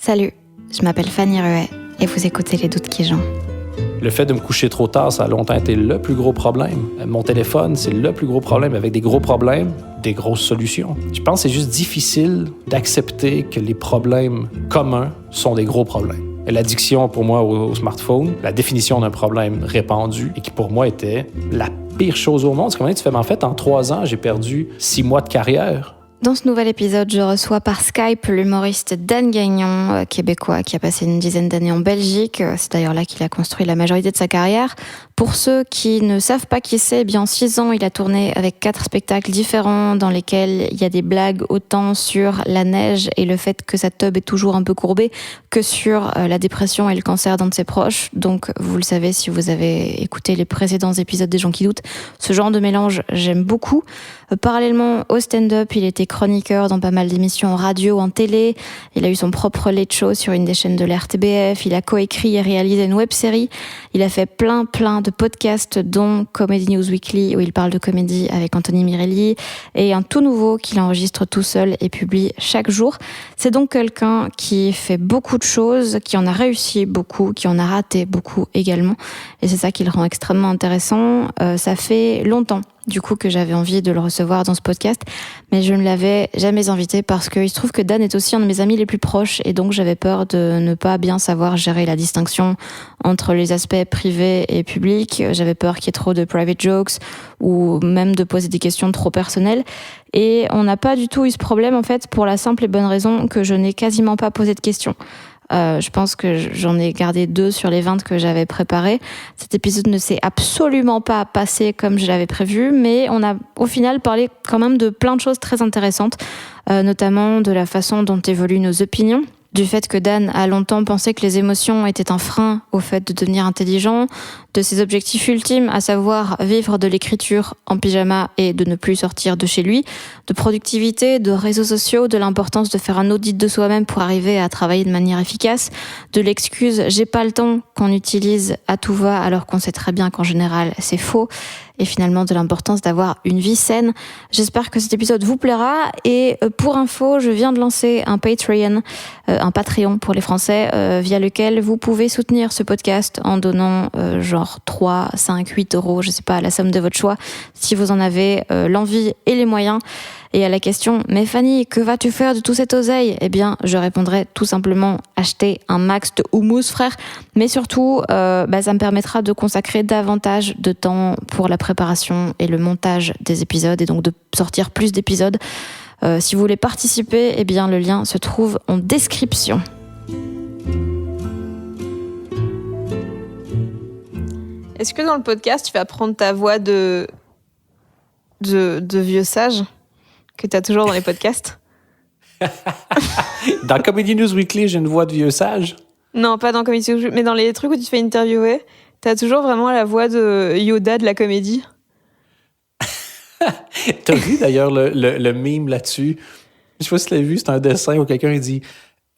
Salut, je m'appelle Fanny Ruet et vous écoutez Les Doutes qui jonglent. Le fait de me coucher trop tard, ça a longtemps été le plus gros problème. Mon téléphone, c'est le plus gros problème. Avec des gros problèmes, des grosses solutions. Je pense que c'est juste difficile d'accepter que les problèmes communs sont des gros problèmes. L'addiction, pour moi, au smartphone, la définition d'un problème répandu et qui, pour moi, était la pire chose au monde. C'est comment tu fais? Mais en fait, en 3 ans, j'ai perdu 6 mois de carrière. Dans ce nouvel épisode, je reçois par Skype l'humoriste Dan Gagnon, québécois, qui a passé une dizaine d'années en Belgique. C'est d'ailleurs là qu'il a construit la majorité de sa carrière. Pour ceux qui ne savent pas qui c'est, eh bien en 6 ans, il a tourné avec 4 spectacles différents dans lesquels il y a des blagues autant sur la neige et le fait que sa tub est toujours un peu courbée que sur la dépression et le cancer d'un de ses proches. Donc, vous le savez si vous avez écouté les précédents épisodes des gens qui doutent. Ce genre de mélange, j'aime beaucoup. Parallèlement au stand-up, il était chroniqueur dans pas mal d'émissions en radio, en télé. Il a eu son propre late show sur une des chaînes de l'RTBF. Il a coécrit et réalisé une web-série. Il a fait plein de podcasts, dont Comedy News Weekly, où il parle de comédie avec Anthony Mirelli, et un tout nouveau qu'il enregistre tout seul et publie chaque jour. C'est donc quelqu'un qui fait beaucoup de choses, qui en a réussi beaucoup, qui en a raté beaucoup également. Et c'est ça qui le rend extrêmement intéressant. Ça fait longtemps du coup que j'avais envie de le recevoir dans ce podcast, mais je ne l'avais jamais invité parce qu'il se trouve que Dan est aussi un de mes amis les plus proches et donc j'avais peur de ne pas bien savoir gérer la distinction entre les aspects privés et publics. J'avais peur qu'il y ait trop de private jokes ou même de poser des questions trop personnelles. Et on n'a pas du tout eu ce problème en fait pour la simple et bonne raison que je n'ai quasiment pas posé de questions. Je pense que j'en ai gardé 2 sur les 20 que j'avais préparés. Cet épisode ne s'est absolument pas passé comme je l'avais prévu, mais on a au final parlé quand même de plein de choses très intéressantes, notamment de la façon dont évoluent nos opinions, du fait que Dan a longtemps pensé que les émotions étaient un frein au fait de devenir intelligent, de ses objectifs ultimes, à savoir vivre de l'écriture en pyjama et de ne plus sortir de chez lui, de productivité, de réseaux sociaux, de l'importance de faire un audit de soi-même pour arriver à travailler de manière efficace, de l'excuse « j'ai pas le temps » qu'on utilise à tout va alors qu'on sait très bien qu'en général c'est faux, et finalement de l'importance d'avoir une vie saine. J'espère que cet épisode vous plaira et pour info, je viens de lancer un Patreon pour les Français via lequel vous pouvez soutenir ce podcast en donnant genre 3, 5, 8 euros, je sais pas, la somme de votre choix, si vous en avez l'envie et les moyens. Et à la question « Mais Fanny, que vas-tu faire de tout cet oseille ?» Eh bien, je répondrai tout simplement « Acheter un max de houmous, frère !» Mais surtout, ça me permettra de consacrer davantage de temps pour la préparation et le montage des épisodes et donc de sortir plus d'épisodes. Si vous voulez participer, eh bien, le lien se trouve en description. Est-ce que dans le podcast, tu vas prendre ta voix de vieux sage que tu as toujours dans les podcasts? Dans Comedy News Weekly, j'ai une voix de vieux sage. Non, pas dans Comedy News Weekly, mais dans les trucs où tu te fais interviewer, tu as toujours vraiment la voix de Yoda de la comédie. T'as vu d'ailleurs le meme là-dessus? Je sais pas si tu l'as vu, c'est un dessin où quelqu'un dit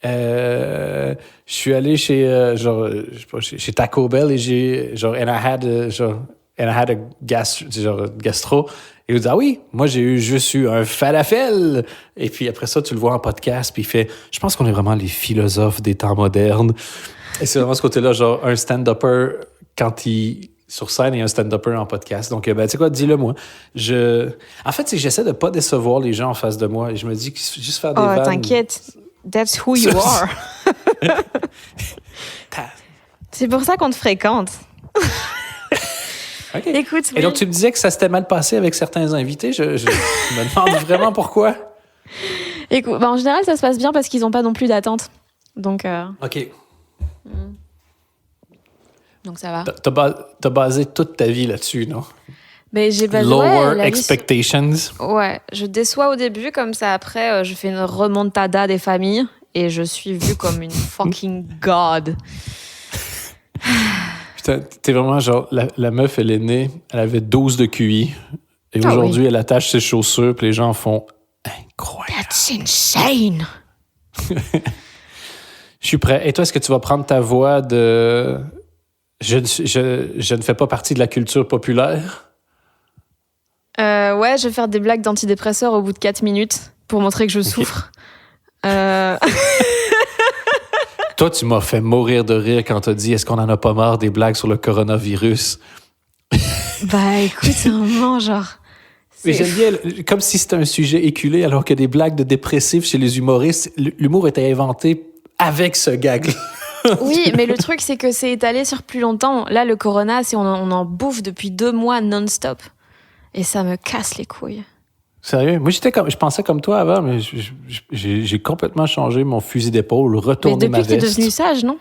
je suis allé chez chez Taco Bell et j'ai and I had a gastro. Et il dit ah oui, moi j'ai juste eu un falafel. Et puis après ça, tu le vois en podcast, puis il fait je pense qu'on est vraiment les philosophes des temps modernes. Et c'est vraiment ce côté-là, genre un stand-upper quand il sur scène et un stand-upper en podcast. Donc, tu sais quoi, dis-le moi. En fait, c'est que j'essaie de pas décevoir les gens en face de moi. Et je me dis que juste faire des vannes... Oh, t'inquiète. That's who you are. C'est pour ça qu'on te fréquente. Okay. Écoute, et donc, tu me disais que ça s'était mal passé avec certains invités. Je me demande vraiment pourquoi. Écoute, en général, ça se passe bien parce qu'ils n'ont pas non plus d'attente. Donc... OK. Donc ça va. T'as basé toute ta vie là-dessus, non? Mais j'ai basé, Lower expectations. Ouais, je déçois au début, comme ça après, je fais une remontada des familles et je suis vue comme une fucking god. Putain, t'es vraiment genre, la meuf, elle est née, elle avait 12 de QI et aujourd'hui, elle attache ses chaussures puis les gens font incroyable. That's insane! Je suis prêt. Et toi, est-ce que tu vas prendre ta voix de... Je ne fais pas partie de la culture populaire? Ouais, je vais faire des blagues d'antidépresseurs au bout de 4 minutes pour montrer que je souffre. Toi, tu m'as fait mourir de rire quand t'as dit « Est-ce qu'on en a pas marre des blagues sur le coronavirus? » Bah écoute, c'est un moment genre... Mais j'aime bien, comme si c'était un sujet éculé, alors que des blagues de dépressifs chez les humoristes, l'humour était inventé avec ce gag. Oui, mais le truc, c'est que c'est étalé sur plus longtemps. Là, le corona, on en bouffe depuis 2 mois non-stop. Et ça me casse les couilles. Sérieux? Moi, je pensais comme toi avant, mais j'ai complètement changé mon fusil d'épaule, retourné ma Mais depuis que t'es veste. devenu sage, non?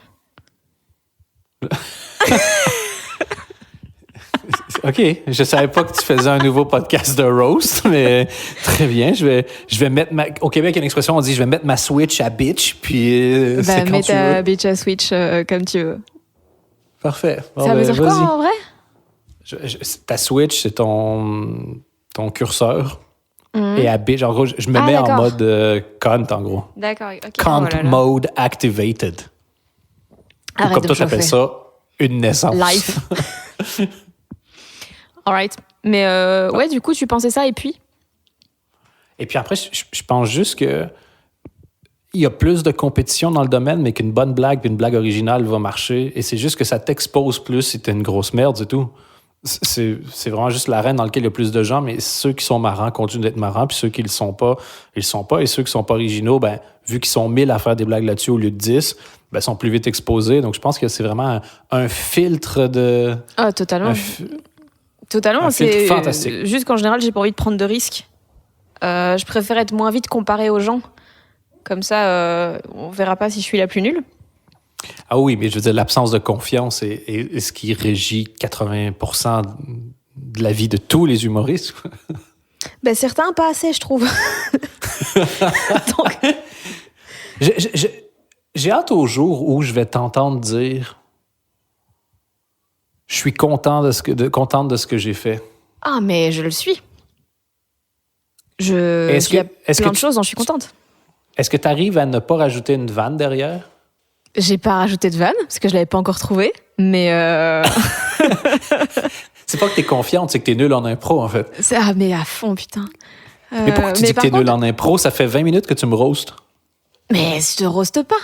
OK, je savais pas que tu faisais un nouveau podcast de roast, mais très bien. Je vais mettre au Québec, il y a une expression, on dit je vais mettre ma Switch à bitch, puis Bah, c'est quand mets tu ta veux. bitch à switch comme tu veux. Parfait. Bon, Ça veut ben, dire quoi vas-y. en vrai? Ta Switch, c'est ton curseur. Mhm. Et à bitch, en gros, je me mets en d'accord. mode cunt, en gros. D'accord, ok. Cunt Oh là là. mode activated. Ou Arrête comme de toi, me t'appelles chauffer. ça une naissance. Life. Alright. Mais ouais, du coup, tu pensais ça et puis? Et puis après, je pense juste que il y a plus de compétition dans le domaine, mais qu'une bonne blague puis une blague originale va marcher. Et c'est juste que ça t'expose plus si t'es une grosse merde, c'est tout. C'est vraiment juste l'arène dans laquelle il y a plus de gens, mais ceux qui sont marrants continuent d'être marrants, puis ceux qui le sont pas, ils le sont pas. Et ceux qui sont pas originaux, ben, vu qu'ils sont 1000 à faire des blagues là-dessus au lieu de 10, ben, sont plus vite exposés. Donc je pense que c'est vraiment un filtre de... Ah, totalement. un Totalement. filtre C'est fantastique. juste qu'en général, j'ai pas envie de prendre de risques. Je préfère être moins vite comparé aux gens. Comme ça, on verra pas si je suis la plus nulle. Ah oui, mais je veux dire, l'absence de confiance est ce qui régit 80% de la vie de tous les humoristes. Ben, certains, pas assez, je trouve. Donc, J'ai hâte au jour où je vais t'entendre dire je suis contente de ce que j'ai fait. ah, mais je le suis. Il y a plein de choses dont je suis contente. Est-ce que tu arrives à ne pas rajouter une vanne derrière? J'ai pas rajouté de vanne, parce que je l'avais pas encore trouvé. Mais C'est pas que t'es confiante, c'est que t'es nulle en impro, en fait. ah, mais à fond, putain. Mais pourquoi tu dis que par t'es nulle contre- en impro? Ça fait 20 minutes que tu me roastes. Mais je te roste pas.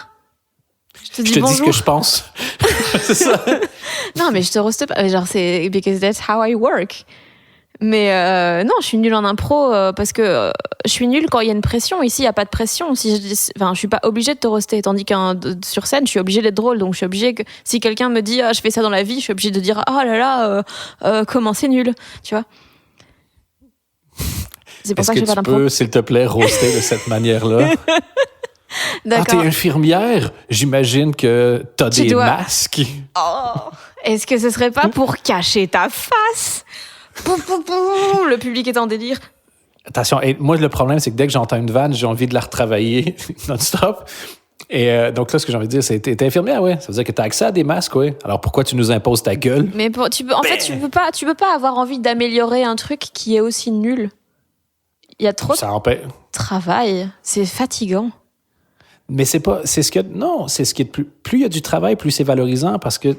Je te Je dis te dis ce bonjour. que je pense. C'est ça. Non, mais je te roste pas. Genre, c'est because that's how I work. Mais non, je suis nulle en impro parce que je suis nulle quand il y a une pression. Ici, il n'y a pas de pression. Je suis pas obligée de te roster. Tandis que sur scène, je suis obligée d'être drôle. Donc, je suis obligée que si quelqu'un me dit je fais ça dans la vie, je suis obligée de dire oh là là, comment c'est nul. Tu vois? C'est pour Est-ce ça que que je fais pas tu d'impro. peux, s'il te plaît, roaster de cette manière-là? Ah, D'accord. t'es infirmière? J'imagine que t'as Tu des dois- masques. Oh, est-ce que ce serait pas pour cacher ta face? Pou, pou, pou, le public est en délire. Attention, et moi, le problème, c'est que dès que j'entends une vanne, j'ai envie de la retravailler non-stop. Et donc là, ce que j'ai envie de dire, c'est t'es infirmière, ouais. Ça veut dire que t'as accès à des masques, ouais. Alors pourquoi tu nous imposes ta gueule? Mais en fait, tu peux pas avoir envie d'améliorer un truc qui est aussi nul. Il y a trop de Ça empêche. travail. C'est fatigant. Mais c'est pas. C'est ce que. Non, c'est ce qui est de plus il y a du travail, plus c'est valorisant parce que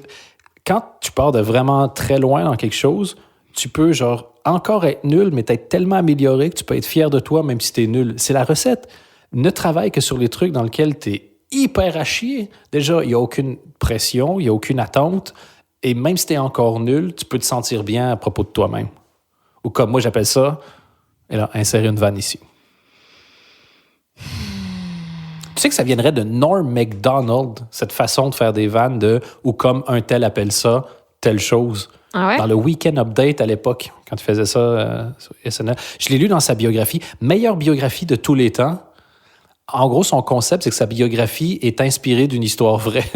quand tu pars de vraiment très loin dans quelque chose, tu peux, genre, encore être nul, mais t'être tellement amélioré que tu peux être fier de toi même si t'es nul. C'est la recette. Ne travaille que sur les trucs dans lesquels t'es hyper à chier. Déjà, il n'y a aucune pression, il n'y a aucune attente. Et même si t'es encore nul, tu peux te sentir bien à propos de toi-même. Ou comme moi, j'appelle ça, et là, insérer une vanne ici. Tu sais que ça viendrait de Norm Macdonald, cette façon de faire des vannes ou comme un tel appelle ça, telle chose. Ah ouais? Dans le Weekend Update à l'époque, quand il faisait ça sur SNL. Je l'ai lu dans sa biographie. Meilleure biographie de tous les temps. En gros, son concept, c'est que sa biographie est inspirée d'une histoire vraie.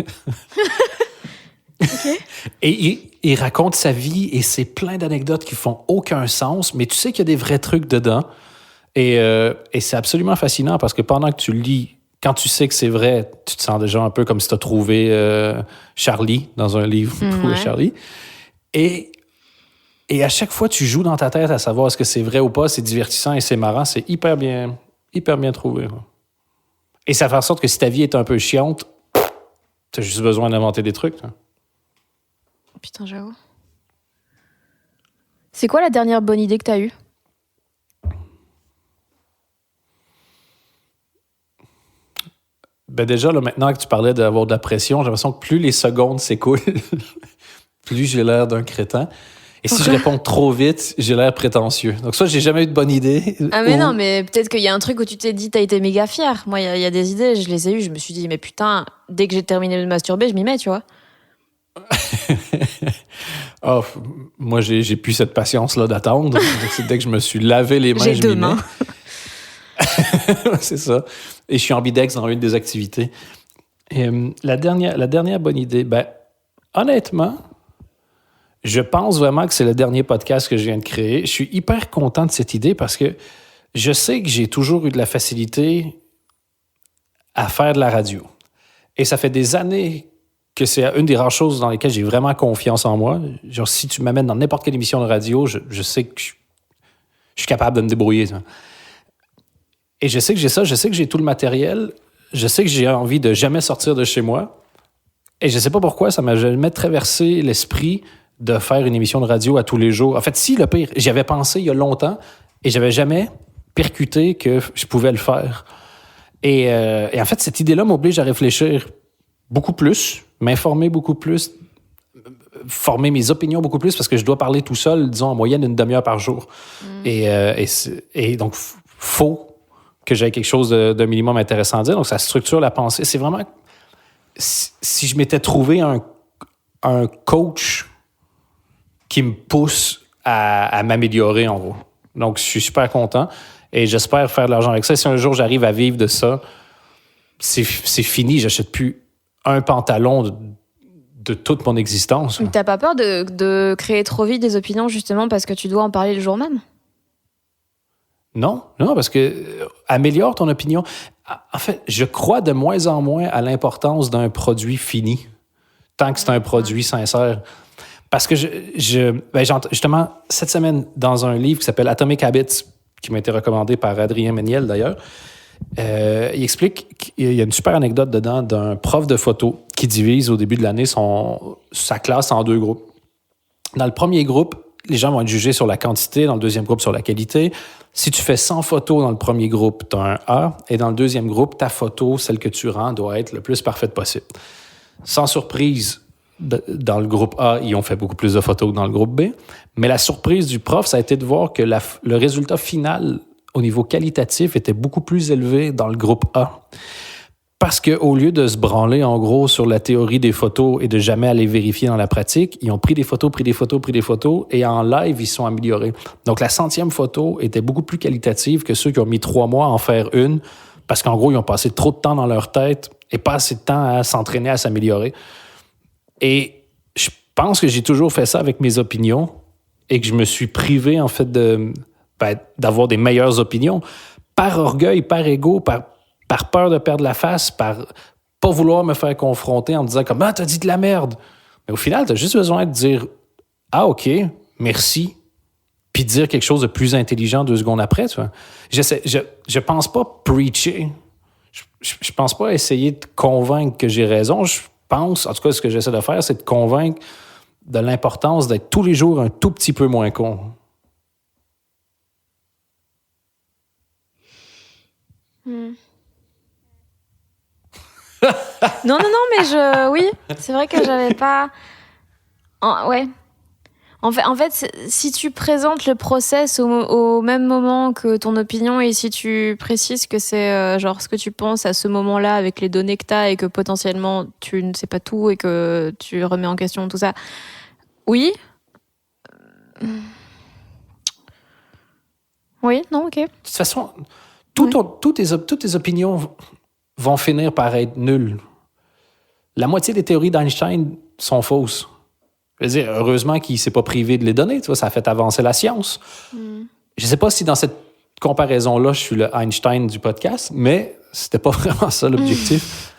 Et il raconte sa vie et c'est plein d'anecdotes qui font aucun sens, mais tu sais qu'il y a des vrais trucs dedans. Et c'est absolument fascinant parce que pendant que tu le lis, quand tu sais que c'est vrai, tu te sens déjà un peu comme si tu as trouvé Charlie dans un livre pour Ouais. Charlie. Et à chaque fois, tu joues dans ta tête à savoir est-ce que c'est vrai ou pas, c'est divertissant et c'est marrant, c'est hyper bien trouvé. Et ça fait en sorte que si ta vie est un peu chiante, tu as juste besoin d'inventer des trucs. Hein. Putain, j'avoue. C'est quoi la dernière bonne idée que t'as eue? Ben déjà, là, maintenant que tu parlais d'avoir de la pression, j'ai l'impression que plus les secondes s'écoulent, plus j'ai l'air d'un crétin. Et si je réponds trop vite, j'ai l'air prétentieux. Donc ça, j'ai jamais eu de bonne idée. Ah mais non, mais peut-être qu'il y a un truc où tu t'es dit, t'as été méga fier. Moi, il y a des idées, je les ai eues, je me suis dit, mais putain, dès que j'ai terminé de masturber, je m'y mets, tu vois. Oh, moi, j'ai plus cette patience-là d'attendre. C'est dès que je me suis lavé les mains, J'ai je deux m'y mets. mains. C'est ça. Et je suis ambidex dans une des activités. Et, la dernière bonne idée, ben, honnêtement, je pense vraiment que c'est le dernier podcast que je viens de créer. Je suis hyper content de cette idée parce que je sais que j'ai toujours eu de la facilité à faire de la radio. Et ça fait des années que c'est une des rares choses dans lesquelles j'ai vraiment confiance en moi. Genre, si tu m'amènes dans n'importe quelle émission de radio, je sais que je suis capable de me débrouiller. Ça. Et je sais que j'ai ça, je sais que j'ai tout le matériel, je sais que j'ai envie de jamais sortir de chez moi. Et je sais pas pourquoi ça m'a jamais traversé l'esprit de faire une émission de radio à tous les jours. En fait, si, le pire, j'y avais pensé il y a longtemps et j'avais jamais percuté que je pouvais le faire. Et en fait, cette idée-là m'oblige à réfléchir beaucoup plus, m'informer beaucoup plus, former mes opinions beaucoup plus parce que je dois parler tout seul, disons, en moyenne une demi-heure par jour. Et donc, faut que j'aie quelque chose de minimum intéressant à dire. Donc, ça structure la pensée. C'est vraiment... Si je m'étais trouvé un coach qui me pousse à m'améliorer, en gros. Donc, je suis super content et j'espère faire de l'argent avec ça. Si un jour, j'arrive à vivre de ça, c'est fini. J'achète plus un pantalon de toute mon existence. T'as pas peur de créer trop vite des opinions, justement, parce que tu dois en parler le jour même? Non, parce que améliore ton opinion. En fait, je crois de moins en moins à l'importance d'un produit fini, tant que c'est un produit sincère. Parce que justement, cette semaine, dans un livre qui s'appelle Atomic Habits, qui m'a été recommandé par Adrien Méniel d'ailleurs, il explique qu'il y a une super anecdote dedans d'un prof de photo qui divise au début de l'année sa classe en 2 groupes. Dans le premier groupe, les gens vont être jugés sur la quantité, dans le deuxième groupe, sur la qualité. Si tu fais 100 photos dans le premier groupe, tu as un A, et dans le deuxième groupe, ta photo, celle que tu rends, doit être le plus parfaite possible. Sans surprise, dans le groupe A, ils ont fait beaucoup plus de photos que dans le groupe B, mais la surprise du prof, ça a été de voir que le résultat final au niveau qualitatif était beaucoup plus élevé dans le groupe A. Parce qu'au lieu de se branler, en gros, sur la théorie des photos et de jamais aller vérifier dans la pratique, ils ont pris des photos, et en live, ils se sont améliorés. Donc, la 100e photo était beaucoup plus qualitative que ceux qui ont mis 3 mois à en faire une, parce qu'en gros, ils ont passé trop de temps dans leur tête et pas assez de temps à s'entraîner à s'améliorer. Et je pense que j'ai toujours fait ça avec mes opinions et que je me suis privé, en fait, d'avoir des meilleures opinions par orgueil, par ego, par peur de perdre la face, par pas vouloir me faire confronter en me disant comme « Ah, t'as dit de la merde! » Mais au final, t'as juste besoin de dire « Ah, OK, merci », puis de dire quelque chose de plus intelligent 2 secondes après, tu vois. Je pense pas preacher. Je pense pas essayer de convaincre que j'ai raison. Je pense, en tout cas, ce que j'essaie de faire, c'est de convaincre de l'importance d'être tous les jours un tout petit peu moins con. Non, mais oui, c'est vrai que j'avais pas... ouais. En fait, si tu présentes le process au même moment que ton opinion et si tu précises que c'est genre ce que tu penses à ce moment-là avec les données que t'as et que potentiellement tu ne sais pas tout et que tu remets en question tout ça, oui. Oui, non, ok. De toute façon, toutes tes opinions vont finir par être nulles. La moitié des théories d'Einstein sont fausses. Je veux dire, heureusement qu'il ne s'est pas privé de les donner. Tu vois, ça a fait avancer la science. Je ne sais pas si dans cette comparaison-là, je suis le Einstein du podcast, mais c'était pas vraiment ça l'objectif.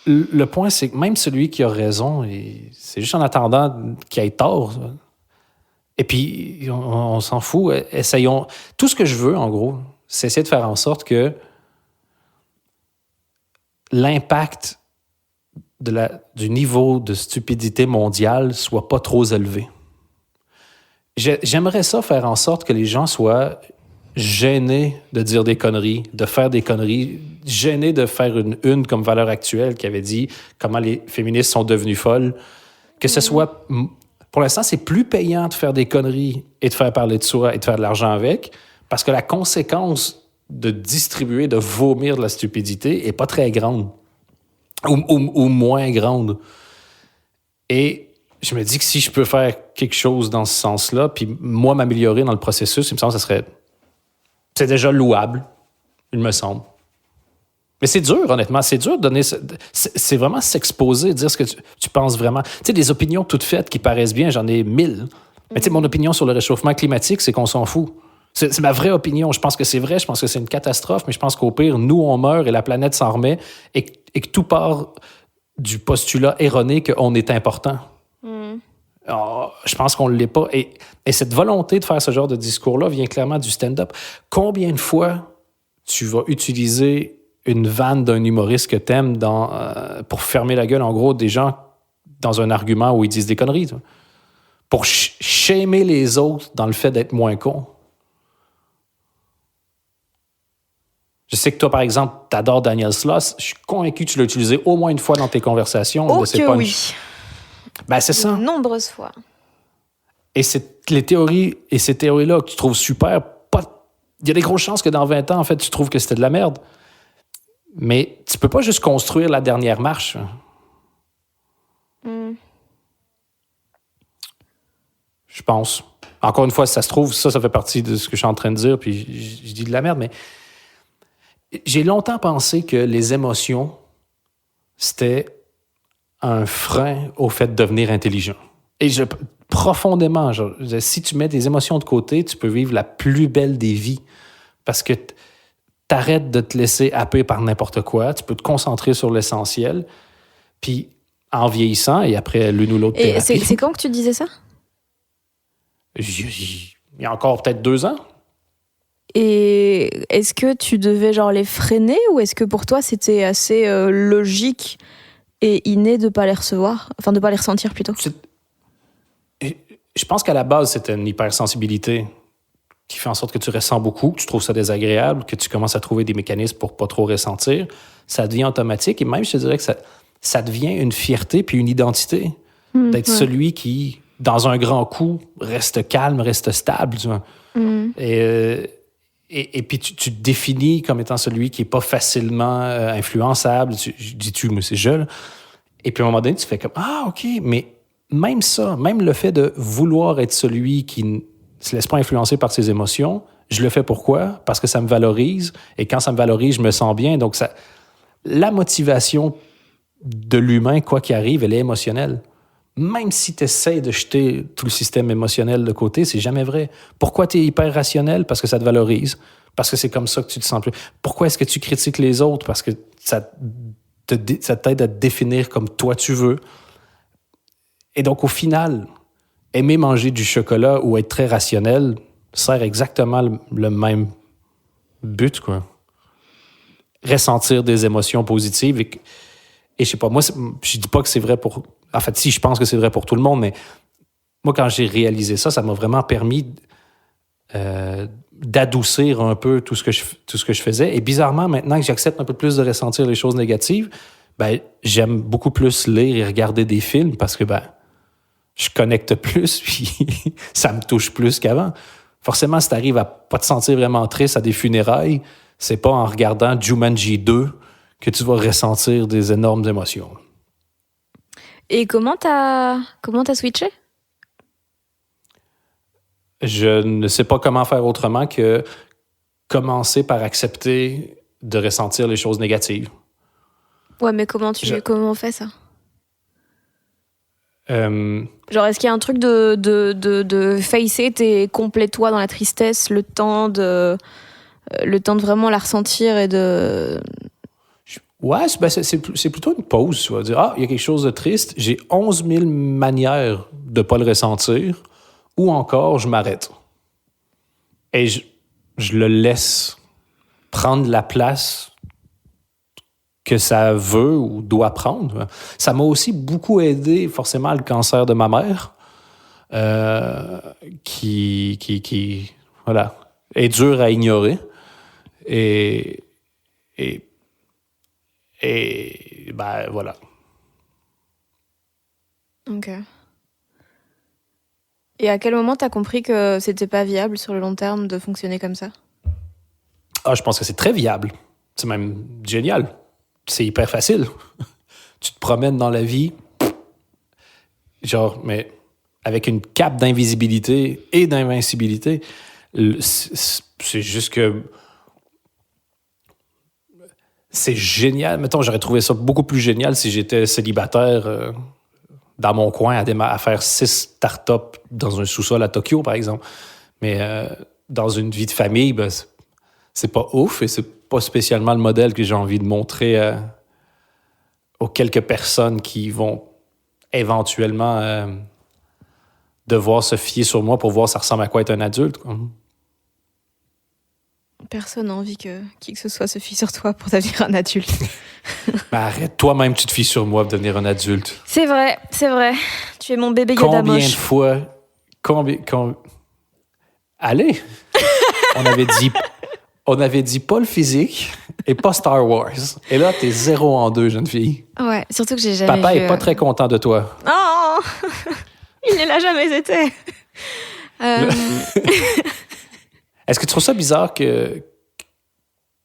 Le point, c'est que même celui qui a raison, c'est juste en attendant qu'il ait tort. Et puis, on s'en fout. Essayons. Tout ce que je veux, en gros, c'est essayer de faire en sorte que l'impact du niveau de stupidité mondiale soit pas trop élevé. J'aimerais ça faire en sorte que les gens soient gêné de dire des conneries, de faire des conneries, gêné de faire une comme Valeurs Actuelles qui avait dit comment les féministes sont devenues folles. Que ce soit... Pour l'instant, c'est plus payant de faire des conneries et de faire parler de soi et de faire de l'argent avec, parce que la conséquence de distribuer, de vomir de la stupidité est pas très grande. Ou moins grande. Et je me dis que si je peux faire quelque chose dans ce sens-là, puis moi m'améliorer dans le processus, il me semble que ça serait... C'est déjà louable, il me semble. Mais c'est dur, honnêtement. C'est dur de donner... C'est vraiment s'exposer, dire ce que tu penses vraiment. Tu sais, des opinions toutes faites qui paraissent bien, j'en ai 1000. Mais tu sais, mon opinion sur le réchauffement climatique, c'est qu'on s'en fout. C'est ma vraie opinion. Je pense que c'est vrai, je pense que c'est une catastrophe, mais je pense qu'au pire, nous, on meurt et la planète s'en remet et que tout part du postulat erroné qu'on est important. Alors, je pense qu'on ne l'est pas. Et cette volonté de faire ce genre de discours-là vient clairement du stand-up. Combien de fois tu vas utiliser une vanne d'un humoriste que t'aimes pour fermer la gueule, en gros, des gens dans un argument où ils disent des conneries, toi, pour shamer les autres dans le fait d'être moins cons? Je sais que toi, par exemple, t'adores Daniel Sloss. Je suis convaincu que tu l'as utilisé au moins une fois dans tes conversations. Oh que oui. Ben, c'est ça. De nombreuses fois. Et les théories et ces théories-là que tu trouves super, il y a des grosses chances que dans 20 ans, en fait, tu trouves que c'était de la merde. Mais tu peux pas juste construire la dernière marche. Je pense. Encore une fois, si ça se trouve, ça fait partie de ce que je suis en train de dire, puis je dis de la merde, mais j'ai longtemps pensé que les émotions, c'était un frein au fait de devenir intelligent. Et profondément, si tu mets des émotions de côté, tu peux vivre la plus belle des vies. Parce que t'arrêtes de te laisser happer par n'importe quoi, tu peux te concentrer sur l'essentiel. Puis, en vieillissant, et après l'une ou l'autre thérapie... Et c'est quand que tu disais ça? Il y a encore peut-être 2 ans. Et est-ce que tu devais genre les freiner ou est-ce que pour toi c'était assez logique et inné de pas les recevoir, enfin de pas les ressentir plutôt? Je pense qu'à la base c'était une hypersensibilité qui fait en sorte que tu ressens beaucoup, que tu trouves ça désagréable, que tu commences à trouver des mécanismes pour pas trop ressentir. Ça devient automatique et même je te dirais que ça devient une fierté puis une identité d'être celui qui, dans un grand coup, reste calme, reste stable. Tu vois. Et puis tu te définis comme étant celui qui n'est pas facilement influençable. Je dis tu, mais c'est je. Là. Et puis à un moment donné, tu fais comme ah, OK, mais même ça, même le fait de vouloir être celui qui ne se laisse pas influencer par ses émotions, je le fais pourquoi? Parce que ça me valorise. Et quand ça me valorise, je me sens bien. Donc, la motivation de l'humain, quoi qu'il arrive, elle est émotionnelle. Même si tu essaies de jeter tout le système émotionnel de côté, c'est jamais vrai. Pourquoi tu es hyper rationnel? Parce que ça te valorise. Parce que c'est comme ça que tu te sens plus. Pourquoi est-ce que tu critiques les autres? Parce que ça t'aide à te définir comme toi tu veux. Et donc, au final, aimer manger du chocolat ou être très rationnel sert exactement le même but, quoi. Ressentir des émotions positives. Et je sais pas, moi, je dis pas que c'est vrai pour... En fait, si, je pense que c'est vrai pour tout le monde, mais moi, quand j'ai réalisé ça, ça m'a vraiment permis d'adoucir un peu tout ce que je faisais. Et bizarrement, maintenant que j'accepte un peu plus de ressentir les choses négatives, ben, j'aime beaucoup plus lire et regarder des films parce que ben, je connecte plus, puis ça me touche plus qu'avant. Forcément, si tu arrives à pas te sentir vraiment triste à des funérailles, c'est pas en regardant Jumanji 2 que tu vas ressentir des énormes émotions. Et comment t'as switché? Je ne sais pas comment faire autrement que commencer par accepter de ressentir les choses négatives. Ouais, mais comment on fait ça? Genre, est-ce qu'il y a un truc de face it et complète-toi dans la tristesse le temps de vraiment la ressentir et de... Ouais, c'est plutôt une pause. Tu vas dire, ah, il y a quelque chose de triste, j'ai 11 000 manières de ne pas le ressentir, ou encore, je m'arrête. Et je le laisse prendre la place que ça veut ou doit prendre. Ça m'a aussi beaucoup aidé, forcément, le cancer de ma mère, qui voilà, est dur à ignorer. Et ben voilà. Ok. Et à quel moment t'as compris que c'était pas viable sur le long terme de fonctionner comme ça? Ah, je pense que c'est très viable. C'est même génial. C'est hyper facile. Tu te promènes dans la vie, genre, mais avec une cape d'invisibilité et d'invincibilité. C'est juste que c'est génial. Mettons, j'aurais trouvé ça beaucoup plus génial si j'étais célibataire dans mon coin à faire 6 startups dans un sous-sol à Tokyo, par exemple. Mais dans une vie de famille, ben, c'est pas ouf et c'est pas spécialement le modèle que j'ai envie de montrer aux quelques personnes qui vont éventuellement devoir se fier sur moi pour voir ça ressemble à quoi être un adulte, quoi. Personne n'a envie que qui que ce soit se fie sur toi pour devenir un adulte. Mais arrête, toi-même, tu te fies sur moi pour devenir un adulte. C'est vrai. Tu es mon bébé Yoda Combien moche. de fois... Allez! On avait dit pas le physique et pas Star Wars. Et là, t'es 0 en 2, jeune fille. Ouais, surtout que j'ai jamais Papa vu... est pas très content de toi. Oh il ne l'a jamais été. Est-ce que tu trouves ça bizarre que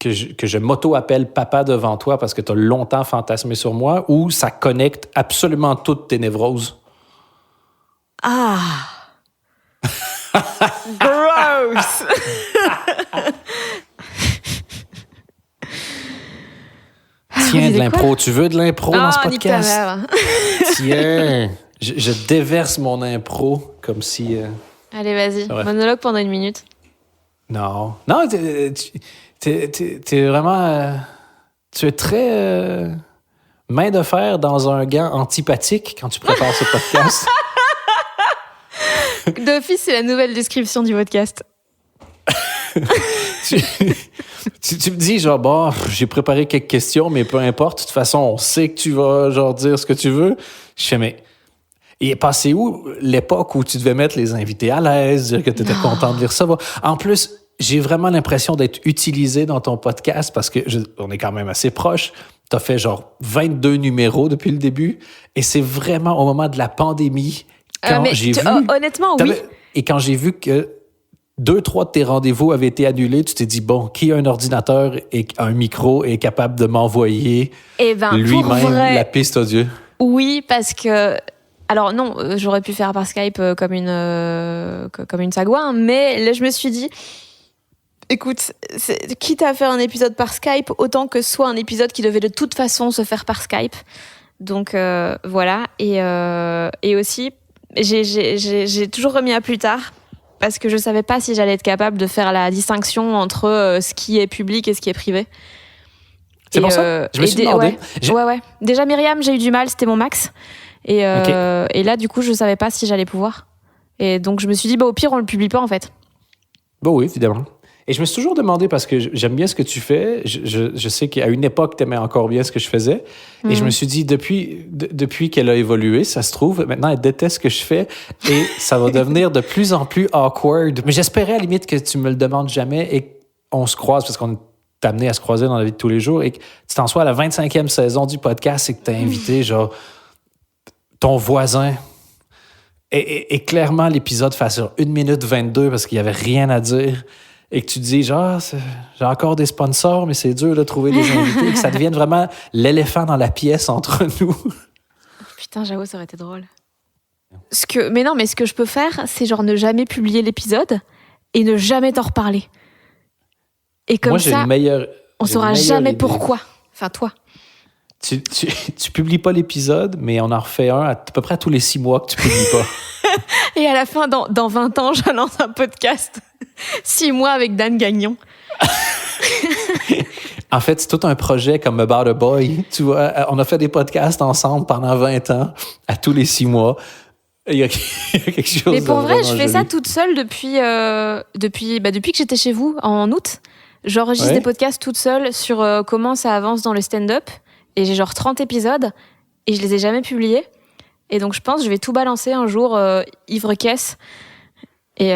je m'auto-appelle papa devant toi parce que tu as longtemps fantasmé sur moi ou ça connecte absolument toutes tes névroses? Ah! Gross! Tiens, de l'impro. Tu veux de l'impro dans ce nique ta podcast? mère. Tiens! Je déverse mon impro comme si... Allez, vas-y. Ouais. Monologue pendant 1 minute. Non. Non, t'es vraiment... tu es très main de fer dans un gant antipathique quand tu prépares ce podcast. D'office, c'est la nouvelle description du podcast. tu me dis, genre, bon, j'ai préparé quelques questions, mais peu importe. De toute façon, on sait que tu vas, genre, dire ce que tu veux. Je fais, mais... Et est passé où l'époque où tu devais mettre les invités à l'aise, dire que tu étais content de lire ça? En plus, j'ai vraiment l'impression d'être utilisé dans ton podcast parce que on est quand même assez proches. Tu as fait genre 22 numéros depuis le début et c'est vraiment au moment de la pandémie quand j'ai vu... honnêtement, oui. Et quand j'ai vu que 2-3 de tes rendez-vous avaient été annulés, tu t'es dit, bon, qui a un ordinateur et un micro est capable de m'envoyer lui-même la piste audio? Oui, parce que... Alors non, j'aurais pu faire par Skype comme une sagouin, mais là je me suis dit, écoute, quitte à faire un épisode par Skype, autant que ce soit un épisode qui devait de toute façon se faire par Skype. Donc voilà, et aussi, j'ai toujours remis à plus tard, parce que je savais pas si j'allais être capable de faire la distinction entre ce qui est public et ce qui est privé. C'est pour ça je me suis demandé. Ouais. Déjà Myriam, j'ai eu du mal, c'était mon max. Et là, du coup, je savais pas si j'allais pouvoir. Et donc, je me suis dit, au pire, on le publie pas, en fait. Bon, oui, évidemment. Et je me suis toujours demandé, parce que j'aime bien ce que tu fais, je sais qu'à une époque, tu aimais encore bien ce que je faisais. Et je me suis dit, depuis qu'elle a évolué, ça se trouve, maintenant, elle déteste ce que je fais et ça va devenir de plus en plus awkward. Mais j'espérais, à la limite, que tu me le demandes jamais et qu'on se croise, parce qu'on est amené à se croiser dans la vie de tous les jours et que tu t'en sois à la 25e saison du podcast et que tu as invité, genre... ton voisin. Et clairement, l'épisode fait sur 1 minute 22 parce qu'il n'y avait rien à dire. Et que tu dis, genre, j'ai encore des sponsors, mais c'est dur de trouver des invités. Que ça devienne vraiment l'éléphant dans la pièce entre nous. Putain, j'avoue, ça aurait été drôle. Ce que je peux faire, c'est genre ne jamais publier l'épisode et ne jamais t'en reparler. Et comme ça, on saura jamais pourquoi. Enfin, toi. Tu publies pas l'épisode, mais on en refait un à peu près tous les 6 mois que tu publies pas. Et à la fin, dans 20 ans, je lance un podcast. 6 mois avec Dan Gagnon. En fait, c'est tout un projet comme About a Boy. Tu vois, on a fait des podcasts ensemble pendant 20 ans, à tous les 6 mois. Il y a quelque chose. Mais pour vrai, je fais joli. ça toute seule depuis que j'étais chez vous en août. J'enregistre des podcasts toute seule sur comment ça avance dans le stand-up. Et j'ai genre 30 épisodes et je les ai jamais publiés. Et donc je pense que je vais tout balancer un jour ivre-caisse. Et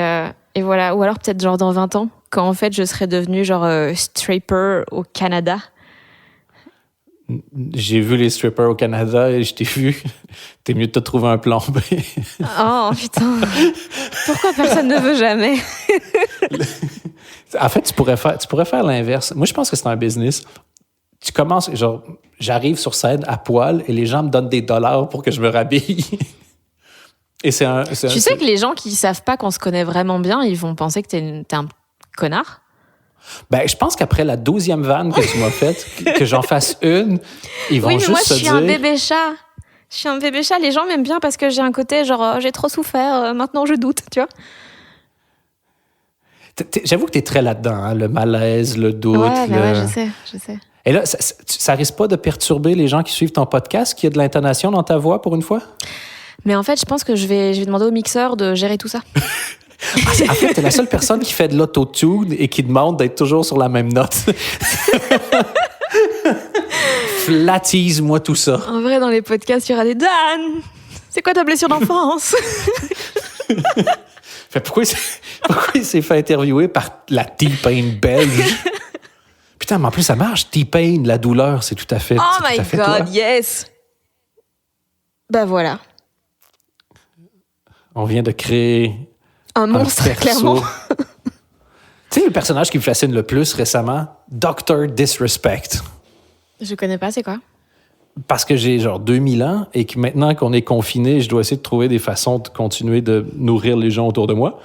voilà. Ou alors peut-être genre dans 20 ans, quand en fait je serais devenue genre stripper au Canada. J'ai vu les strippers au Canada et je t'ai vu. T'es mieux de te trouver un plan B. Oh putain. Pourquoi personne ne veut jamais? En fait, tu pourrais faire l'inverse. Moi, je pense que c'est un business. Tu commences, genre, j'arrive sur scène à poil et les gens me donnent des dollars pour que je me rhabille. Et c'est un. Tu sais que les gens qui savent pas qu'on se connaît vraiment bien, ils vont penser que t'es un connard? Ben, je pense qu'après la 12e vanne que tu m'as faite, que j'en fasse une, ils vont oui, mais juste moi, se je suis dire... un bébé chat. Je suis un bébé chat. Les gens m'aiment bien parce que j'ai un côté genre, j'ai trop souffert, maintenant je doute, tu vois. J'avoue que t'es très là-dedans, hein, le malaise, le doute. Ouais, je sais. Et là, ça risque pas de perturber les gens qui suivent ton podcast, qu'il y a de l'intonation dans ta voix pour une fois? Mais en fait, je pense que je vais demander au mixeur de gérer tout ça. En fait, t'es la seule personne qui fait de l'autotune et qui demande d'être toujours sur la même note. Flattise-moi tout ça. En vrai, dans les podcasts, il y aura des Dan. C'est quoi ta blessure d'enfance? Pourquoi il s'est fait interviewer par la T-Pain belge? Putain, mais en plus, ça marche. T-Pain, la douleur, c'est tout à fait. Oh my fait God, toi. yes! Bah voilà. On vient de créer Un monstre, clairement. Tu sais, le personnage qui me fascine le plus récemment, Dr. Disrespect. Je connais pas, c'est quoi? Parce que j'ai genre 2000 ans et que maintenant qu'on est confiné, je dois essayer de trouver des façons de continuer de nourrir les gens autour de moi.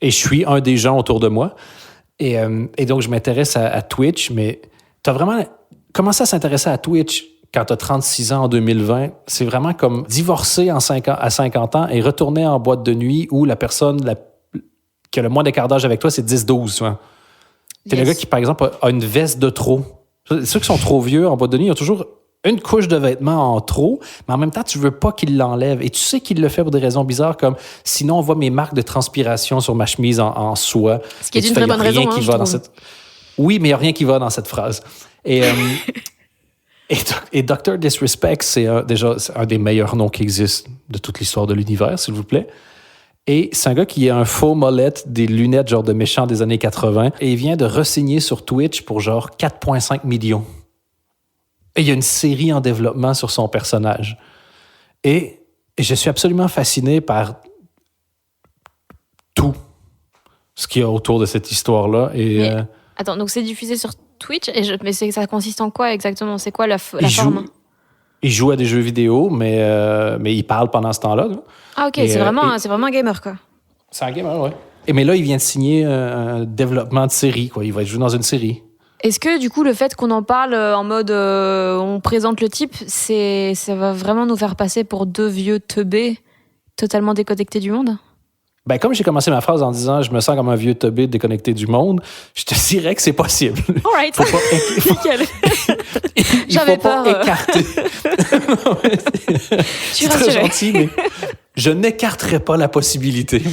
Et je suis un des gens autour de moi. Et donc, je m'intéresse à Twitch, mais tu as vraiment commencé à s'intéresser à Twitch quand tu as 36 ans en 2020. C'est vraiment comme divorcer à 50 ans et retourner en boîte de nuit où la personne qui a le moins d'écart d'âge avec toi, c'est 10-12. T'es le gars qui, par exemple, a une veste de trop. Ceux qui sont trop vieux en boîte de nuit, ils ont toujours une couche de vêtements en trop, mais en même temps, tu veux pas qu'il l'enlève. Et tu sais qu'il le fait pour des raisons bizarres, comme sinon on voit mes marques de transpiration sur ma chemise en soie. Ce qui est une très bonne raison, qui va dans cette... Oui, mais il n'y a rien qui va dans cette phrase. Et Dr. Disrespect, c'est déjà un des meilleurs noms qui existent de toute l'histoire de l'univers, s'il vous plaît. Et c'est un gars qui a un faux molette, des lunettes genre de méchant des années 80, et il vient de re-signer sur Twitch pour genre 4,5 millions. Et il y a une série en développement sur son personnage. Et je suis absolument fasciné par tout ce qu'il y a autour de cette histoire-là. Et, Attends, donc c'est diffusé sur Twitch, mais ça consiste en quoi exactement? C'est quoi la forme? Il joue à des jeux vidéo, mais il parle pendant ce temps-là. Ah ok, c'est vraiment un gamer, quoi. C'est un gamer, ouais. Mais là, il vient de signer un développement de série, quoi. Il va jouer dans une série. Est-ce que du coup le fait qu'on en parle en mode on présente le type, ça va vraiment nous faire passer pour deux vieux teubés totalement déconnectés du monde? Ben, comme j'ai commencé ma phrase en disant je me sens comme un vieux teubé déconnecté du monde, je te dirais que c'est possible. All right. Nickel. Il faut pas écarter. Tu es très gentil, mais je n'écarterai pas la possibilité.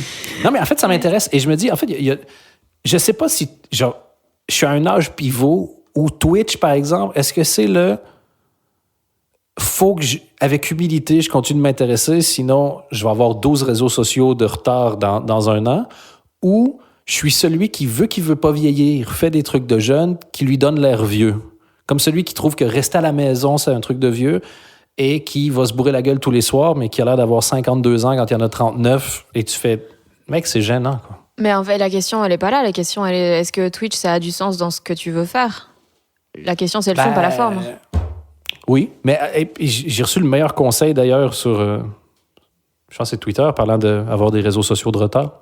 Non, mais en fait, ça m'intéresse. Et je me dis, en fait, je sais pas si genre, je suis à un âge pivot où Twitch, par exemple, est-ce que c'est faut que, avec humilité, je continue de m'intéresser, sinon je vais avoir 12 réseaux sociaux de retard dans un an, ou je suis celui qui veut pas vieillir, fait des trucs de jeune qui lui donnent l'air vieux. Comme celui qui trouve que rester à la maison, c'est un truc de vieux, et qui va se bourrer la gueule tous les soirs, mais qui a l'air d'avoir 52 ans quand il y en a 39, et tu fais, mec, c'est gênant, quoi. Mais en fait, la question, elle est pas là. La question, elle est, est-ce que Twitch, ça a du sens dans ce que tu veux faire? La question, c'est le fond, pas la forme. Oui, mais j'ai reçu le meilleur conseil, d'ailleurs, sur, je pense que c'est Twitter, parlant d'avoir des réseaux sociaux de retard,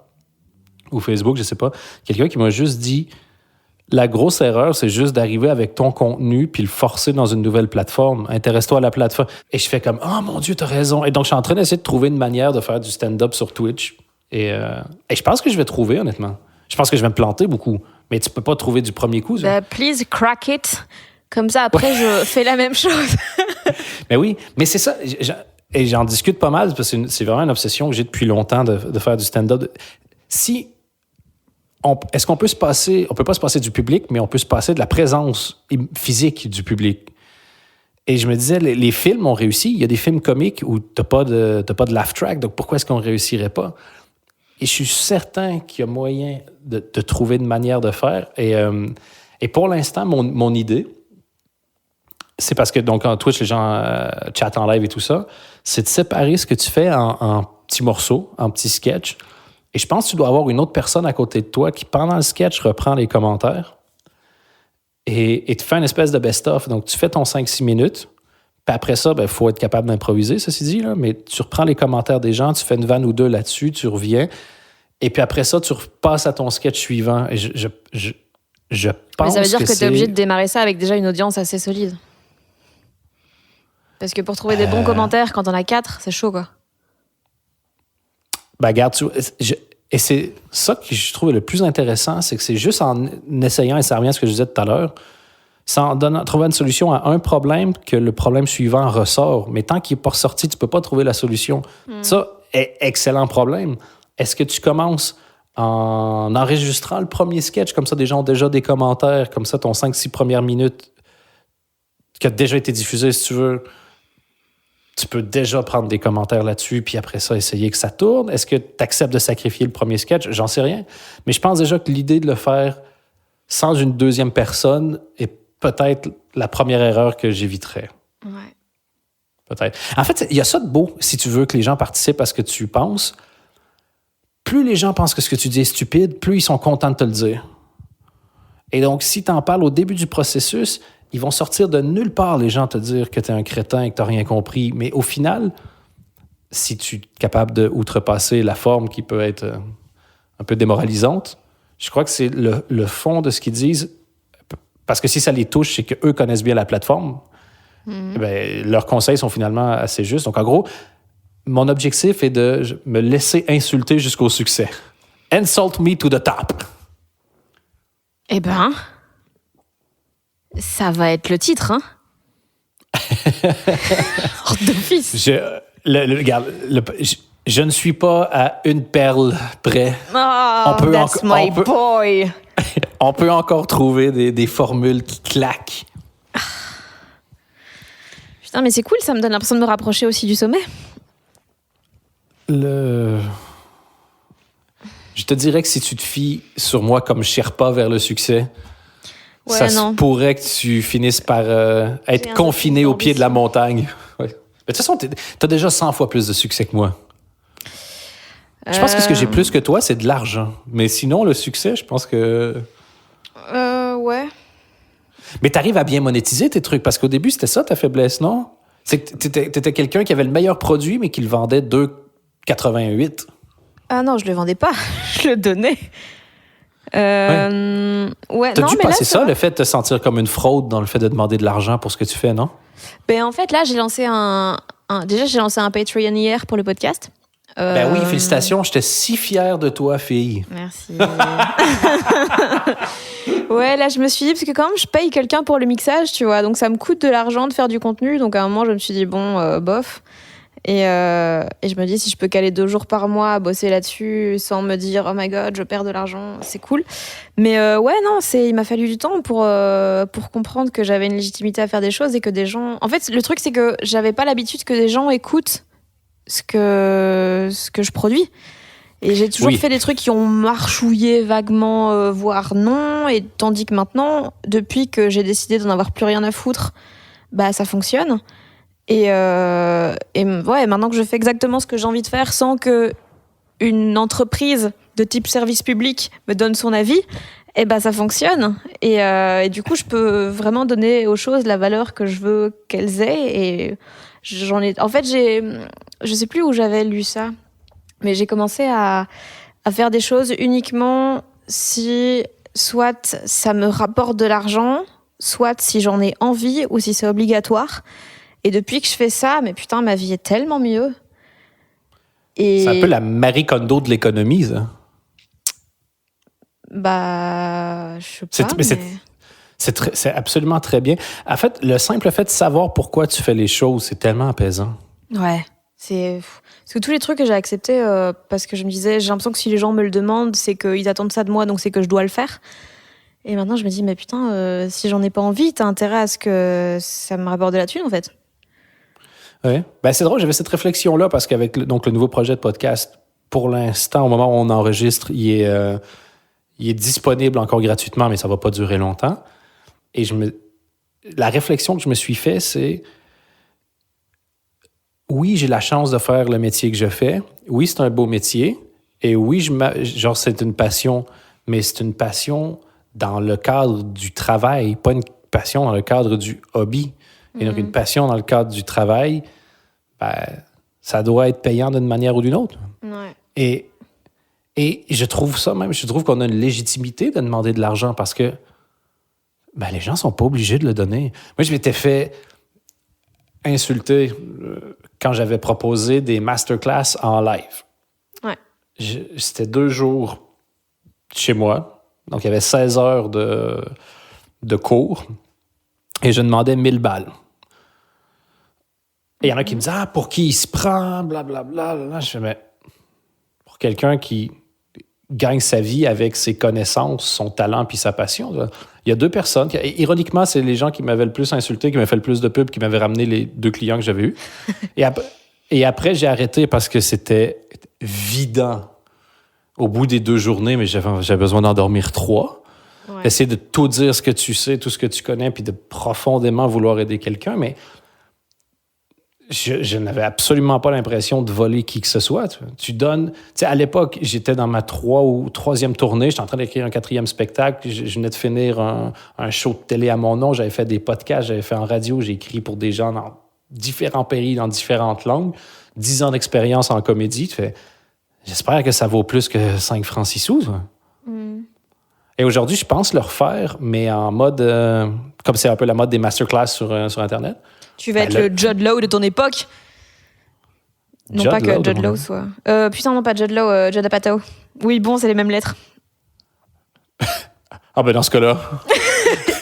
ou Facebook, je sais pas. Quelqu'un qui m'a juste dit, la grosse erreur, c'est juste d'arriver avec ton contenu puis le forcer dans une nouvelle plateforme. Intéresse-toi à la plateforme. Et je fais comme, oh mon Dieu, t'as raison. Et donc, je suis en train d'essayer de trouver une manière de faire du stand-up sur Twitch. Et je pense que je vais trouver, honnêtement. Je pense que je vais me planter beaucoup. Mais tu peux pas trouver du premier coup. Please crack it. Comme ça, après, je fais la même chose. Mais oui, mais c'est ça. Et j'en discute pas mal parce que c'est vraiment une obsession que j'ai depuis longtemps de faire du stand-up. Est-ce qu'on peut se passer... On peut pas se passer du public, mais on peut se passer de la présence physique du public. Et je me disais, les films ont réussi. Il y a des films comiques où t'as pas de laugh track, donc pourquoi est-ce qu'on réussirait pas? Et je suis certain qu'il y a moyen de trouver une manière de faire. Et pour l'instant, mon idée, c'est parce que donc en Twitch, les gens chattent en live et tout ça, c'est de séparer ce que tu fais en petits morceaux, en petits sketchs. Et je pense que tu dois avoir une autre personne à côté de toi qui, pendant le sketch, reprend les commentaires et te fait une espèce de best-of. Donc, tu fais ton 5-6 minutes. Puis après ça, il faut être capable d'improviser, ceci dit, là, mais tu reprends les commentaires des gens, tu fais une vanne ou deux là-dessus, tu reviens. Et puis après ça, tu repasses à ton sketch suivant. Et je pense Mais ça veut dire que tu c'est... es obligé de démarrer ça avec déjà une audience assez solide. Parce que pour trouver des bons commentaires, quand on a 4, c'est chaud, quoi. Regarde, et c'est ça que je trouve le plus intéressant, c'est que c'est juste en essayant, et ça revient à ce que je disais tout à l'heure, c'est en trouvant une solution à un problème que le problème suivant ressort. Mais tant qu'il n'est pas ressorti, tu ne peux pas trouver la solution. Ça, est excellent problème. Est-ce que tu commences en enregistrant le premier sketch, comme ça, des gens ont déjà des commentaires, comme ça, ton 5-6 premières minutes qui a déjà été diffusé, si tu veux, tu peux déjà prendre des commentaires là-dessus, puis après ça, essayer que ça tourne. Est-ce que tu acceptes de sacrifier le premier sketch? J'en sais rien. Mais je pense déjà que l'idée de le faire sans une deuxième personne est peut-être la première erreur que j'éviterais. Ouais. Peut-être. En fait, il y a ça de beau, si tu veux que les gens participent à ce que tu penses. Plus les gens pensent que ce que tu dis est stupide, plus ils sont contents de te le dire. Et donc, si tu en parles au début du processus, ils vont sortir de nulle part, les gens, te dire que tu es un crétin et que tu n'as rien compris. Mais au final, si tu es capable d'outrepasser la forme qui peut être un peu démoralisante, je crois que c'est le fond de ce qu'ils disent. Parce que si ça les touche, c'est qu'eux connaissent bien la plateforme. Leurs conseils sont finalement assez justes. Donc, en gros, mon objectif est de me laisser insulter jusqu'au succès. Insult me to the top. Eh ben, ça va être le titre, hein. D'office. Je ne suis pas à une perle près. Oh, that's my boy. On peut encore trouver des formules qui claquent. Putain, mais c'est cool, ça me donne l'impression de me rapprocher aussi du sommet. Je te dirais que si tu te fies sur moi comme Sherpa vers le succès, ça se pourrait que tu finisses par être confiné au pied de la montagne. Ouais. Mais de toute façon, t'as déjà 100 fois plus de succès que moi. Je pense que ce que j'ai plus que toi, c'est de l'argent. Mais sinon, le succès, je pense que... Ouais. Mais t'arrives à bien monétiser tes trucs, parce qu'au début, c'était ça ta faiblesse, non? C'est que t'étais quelqu'un qui avait le meilleur produit, mais qui le vendait 2,88. Ah non, je le vendais pas. Je le donnais. Ouais. T'as dû mais passer là, ça, le fait de te sentir comme une fraude dans le fait de demander de l'argent pour ce que tu fais, non? Ben, en fait, là, j'ai lancé Déjà, j'ai lancé un Patreon hier pour le podcast. Ben oui, félicitations. J'étais si fière de toi, fille. Merci. Ouais, là, je me suis dit, parce que quand même, je paye quelqu'un pour le mixage, tu vois, donc ça me coûte de l'argent de faire du contenu. Donc à un moment, je me suis dit, bon, bof. Et je me dis, si je peux caler 2 jours par mois à bosser là-dessus sans me dire, oh my god, je perds de l'argent, c'est cool. Mais ouais, non, il m'a fallu du temps pour comprendre que j'avais une légitimité à faire des choses et que des gens... En fait, le truc, c'est que j'avais pas l'habitude que des gens écoutent ce que je produis. Et j'ai toujours fait des trucs qui ont marchouillé vaguement, voire non. Et tandis que maintenant, depuis que j'ai décidé d'en avoir plus rien à foutre, bah ça fonctionne. Et ouais, maintenant que je fais exactement ce que j'ai envie de faire sans que une entreprise de type service public me donne son avis, et ben ça fonctionne. Et du coup, je peux vraiment donner aux choses la valeur que je veux qu'elles aient. Et en fait, je sais plus où j'avais lu ça, mais j'ai commencé à faire des choses uniquement si soit ça me rapporte de l'argent, soit si j'en ai envie ou si c'est obligatoire. Et depuis que je fais ça, mais putain, ma vie est tellement mieux. Et... C'est un peu la Marie Kondo de l'économie, ça. Bah, je sais pas, c'est absolument très bien. En fait, le simple fait de savoir pourquoi tu fais les choses, c'est tellement apaisant. Ouais, parce que tous les trucs que j'ai acceptés, parce que je me disais, j'ai l'impression que si les gens me le demandent, c'est qu'ils attendent ça de moi, donc c'est que je dois le faire. Et maintenant, je me dis, mais putain, si j'en ai pas envie, t'as intérêt à ce que ça me rapporte de la thune, en fait. Ouais. Ben, c'est drôle, j'avais cette réflexion-là parce qu'avec le nouveau projet de podcast, pour l'instant, au moment où on enregistre, il est disponible encore gratuitement, mais ça va pas durer longtemps. Et la réflexion que je me suis fait, c'est oui, j'ai la chance de faire le métier que je fais. Oui, c'est un beau métier. Et oui, c'est une passion, mais c'est une passion dans le cadre du travail, pas une passion dans le cadre du hobby. Et donc, une passion dans le cadre du travail, ça doit être payant d'une manière ou d'une autre. Ouais. Et je trouve qu'on a une légitimité de demander de l'argent parce que les gens sont pas obligés de le donner. Moi, je m'étais fait insulter quand j'avais proposé des masterclass en live. Ouais. C'était 2 jours chez moi. Donc, il y avait 16 heures de cours. Et je demandais 1000 balles. Et il y en a qui me disent « Ah, pour qui il se prend? Blablabla. » Je fais « Mais pour quelqu'un qui gagne sa vie avec ses connaissances, son talent puis sa passion. » Il y a 2 personnes. Ironiquement, c'est les gens qui m'avaient le plus insulté, qui m'avaient fait le plus de pub, qui m'avaient ramené les 2 clients que j'avais eus. Et après, j'ai arrêté parce que c'était vidant. Au bout des 2 journées, mais j'avais besoin d'en dormir 3. Ouais. Essayer de tout dire ce que tu sais, tout ce que tu connais, puis de profondément vouloir aider quelqu'un, mais je n'avais absolument pas l'impression de voler qui que ce soit. Tu donnes... à l'époque, j'étais dans ma 3e tournée, j'étais en train d'écrire un 4e spectacle, je venais de finir un show de télé à mon nom, j'avais fait des podcasts, j'avais fait en radio, j'ai écrit pour des gens dans différents pays, dans différentes langues, 10 ans d'expérience en comédie. J'espère que ça vaut plus que 5 francs 6 sous. Et aujourd'hui, je pense le refaire, mais en mode... comme c'est un peu la mode des masterclass sur Internet. Tu vas être le Judd Law de ton époque. Non, pas que Judd Law soit... putain, non, pas Judd Law, Judd Apatow. Oui, bon, c'est les mêmes lettres. Ah ben dans ce cas-là...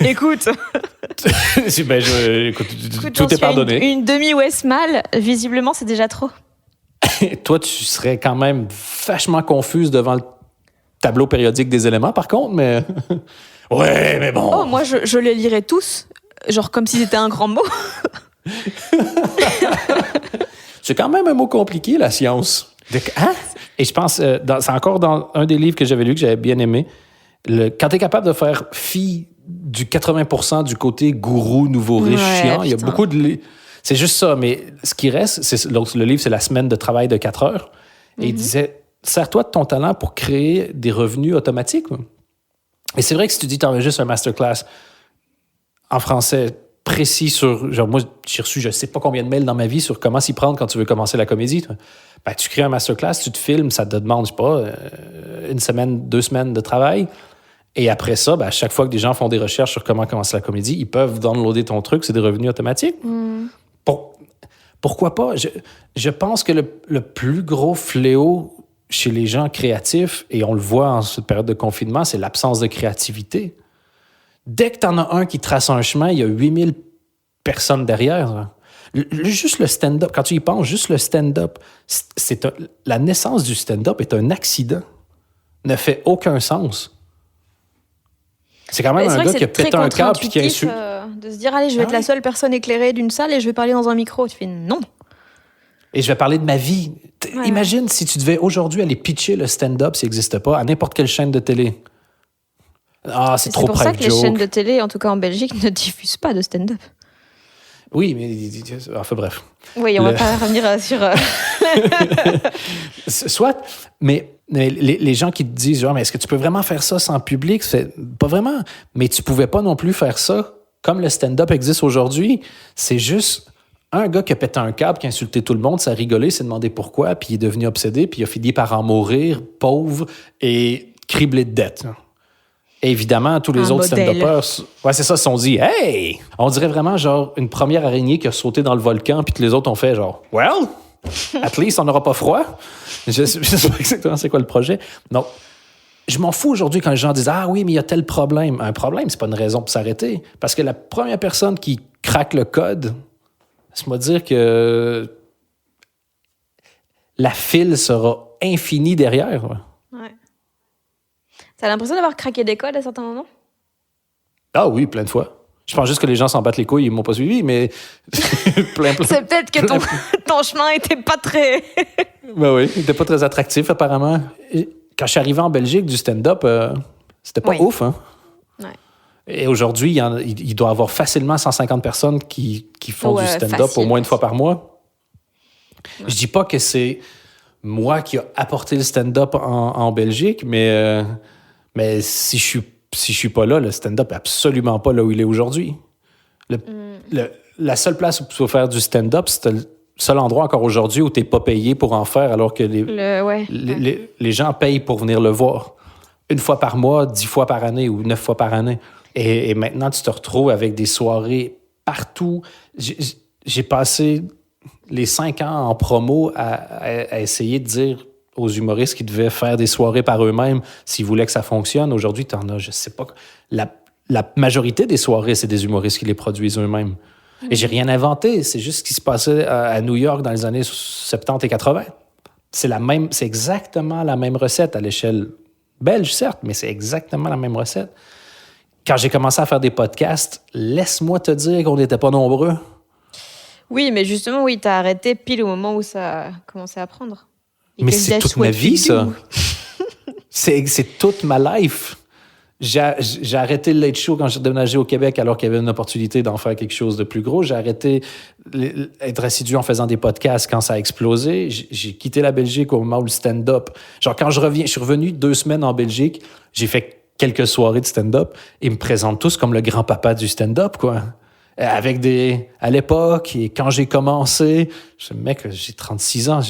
Écoute... écoute, tout est pardonné. Une demi-Westmal, visiblement, c'est déjà trop. Toi, tu serais quand même vachement confuse devant le tableau périodique des éléments, par contre, mais... ouais, mais bon... Oh, moi, je les lirais tous, genre comme si c'était un grand mot. C'est quand même un mot compliqué, la science. Hein? Et je pense, c'est encore dans un des livres que j'avais lu, que j'avais bien aimé, quand tu es capable de faire fi du 80% du côté gourou, nouveau riche, chiant, il y a beaucoup de... C'est juste ça, mais ce qui reste, le livre, c'est La semaine de travail de 4 heures. Et il disait, sers-toi de ton talent pour créer des revenus automatiques. Et c'est vrai que si tu dis, tu enregistres un masterclass en français précis sur... Genre, moi, j'ai reçu je sais pas combien de mails dans ma vie sur comment s'y prendre quand tu veux commencer la comédie. Tu crées un masterclass, tu te filmes, ça te demande, je sais pas, 1 semaine, 2 semaines de travail. Et après ça, à chaque fois que des gens font des recherches sur comment commencer la comédie, ils peuvent downloader ton truc, c'est des revenus automatiques. Pourquoi pas? Je pense que le plus gros fléau chez les gens créatifs, et on le voit en cette période de confinement, c'est l'absence de créativité. Dès que tu en as un qui trace un chemin, il y a 8000 personnes derrière. Juste le stand-up, quand tu y penses, juste le stand-up, la naissance du stand-up est un accident. Ne fait aucun sens. C'est quand même un gars qui a pété un câble et qui a insulté. De se dire, allez, je vais être la seule personne éclairée d'une salle et je vais parler dans un micro. Tu fais non. Et je vais parler de ma vie. Imagine si tu devais aujourd'hui aller pitcher le stand-up s'il n'existe pas à n'importe quelle chaîne de télé. Ah, c'est trop private joke. C'est pour ça que les chaînes de télé, en tout cas en Belgique, ne diffusent pas de stand-up. Oui, mais... Enfin, bref. Oui, on va pas revenir sur... Soit, mais les gens qui te disent, genre, mais est-ce que tu peux vraiment faire ça sans public? Pas vraiment. Mais tu pouvais pas non plus faire ça comme le stand-up existe aujourd'hui. C'est juste un gars qui a pété un câble, qui a insulté tout le monde, ça a rigolé, s'est demandé pourquoi, puis il est devenu obsédé, puis il a fini par en mourir, pauvre et criblé de dettes. Et évidemment, tous les autres stand-uppers, c'est ça, se sont dit, hey! On dirait vraiment genre une première araignée qui a sauté dans le volcan, puis que les autres ont fait genre, well, at least on n'aura pas froid. Je sais pas exactement c'est quoi le projet. Donc, je m'en fous aujourd'hui quand les gens disent, ah oui, mais il y a tel problème. Un problème, c'est pas une raison pour s'arrêter. Parce que la première personne qui craque le code, laisse-moi dire que la file sera infinie derrière. Ouais. T'as l'impression d'avoir craqué des codes à certains moments? Ah oui, plein de fois. Je pense juste que les gens s'en battent les couilles, ils m'ont pas suivi, mais plein. C'est peut-être que ton chemin était pas très... Ben oui, il était pas très attractif, apparemment. Et quand je suis arrivé en Belgique du stand-up, c'était pas ouf, hein? Ouais. Et aujourd'hui, il doit y avoir facilement 150 personnes qui font du stand-up au moins une fois par mois. Ouais. Je dis pas que c'est moi qui ai apporté le stand-up en Belgique, mais si je suis pas là, le stand-up est absolument pas là où il est aujourd'hui. La seule place où tu peux faire du stand-up, c'est le seul endroit encore aujourd'hui où tu n'es pas payé pour en faire, alors que les gens payent pour venir le voir. 1 fois par mois, 10 fois par année ou 9 fois par année. Et maintenant, tu te retrouves avec des soirées partout. J'ai passé les 5 ans en promo à essayer de dire aux humoristes qui devaient faire des soirées par eux-mêmes s'ils voulaient que ça fonctionne. Aujourd'hui, tu en as, je sais pas. La majorité des soirées, c'est des humoristes qui les produisent eux-mêmes. Et j'ai rien inventé. C'est juste ce qui se passait à New York dans les années 70 et 80. C'est exactement la même recette à l'échelle belge, certes, mais c'est exactement la même recette. Quand j'ai commencé à faire des podcasts, laisse-moi te dire qu'on n'était pas nombreux. Oui, mais justement, oui, t'as arrêté pile au moment où ça a commencé à prendre. Mais c'est toute ma vie, ça. C'est toute ma life. J'ai arrêté le Late Show quand j'ai déménagé au Québec alors qu'il y avait une opportunité d'en faire quelque chose de plus gros. J'ai arrêté d'être assidu en faisant des podcasts quand ça a explosé. J'ai quitté la Belgique au moment où le stand-up... Genre, quand je suis revenu 2 semaines en Belgique, j'ai fait quelques soirées de stand-up. Ils me présentent tous comme le grand-papa du stand-up, quoi. Avec à l'époque, et quand j'ai commencé, je me dis, mec, j'ai 36 ans.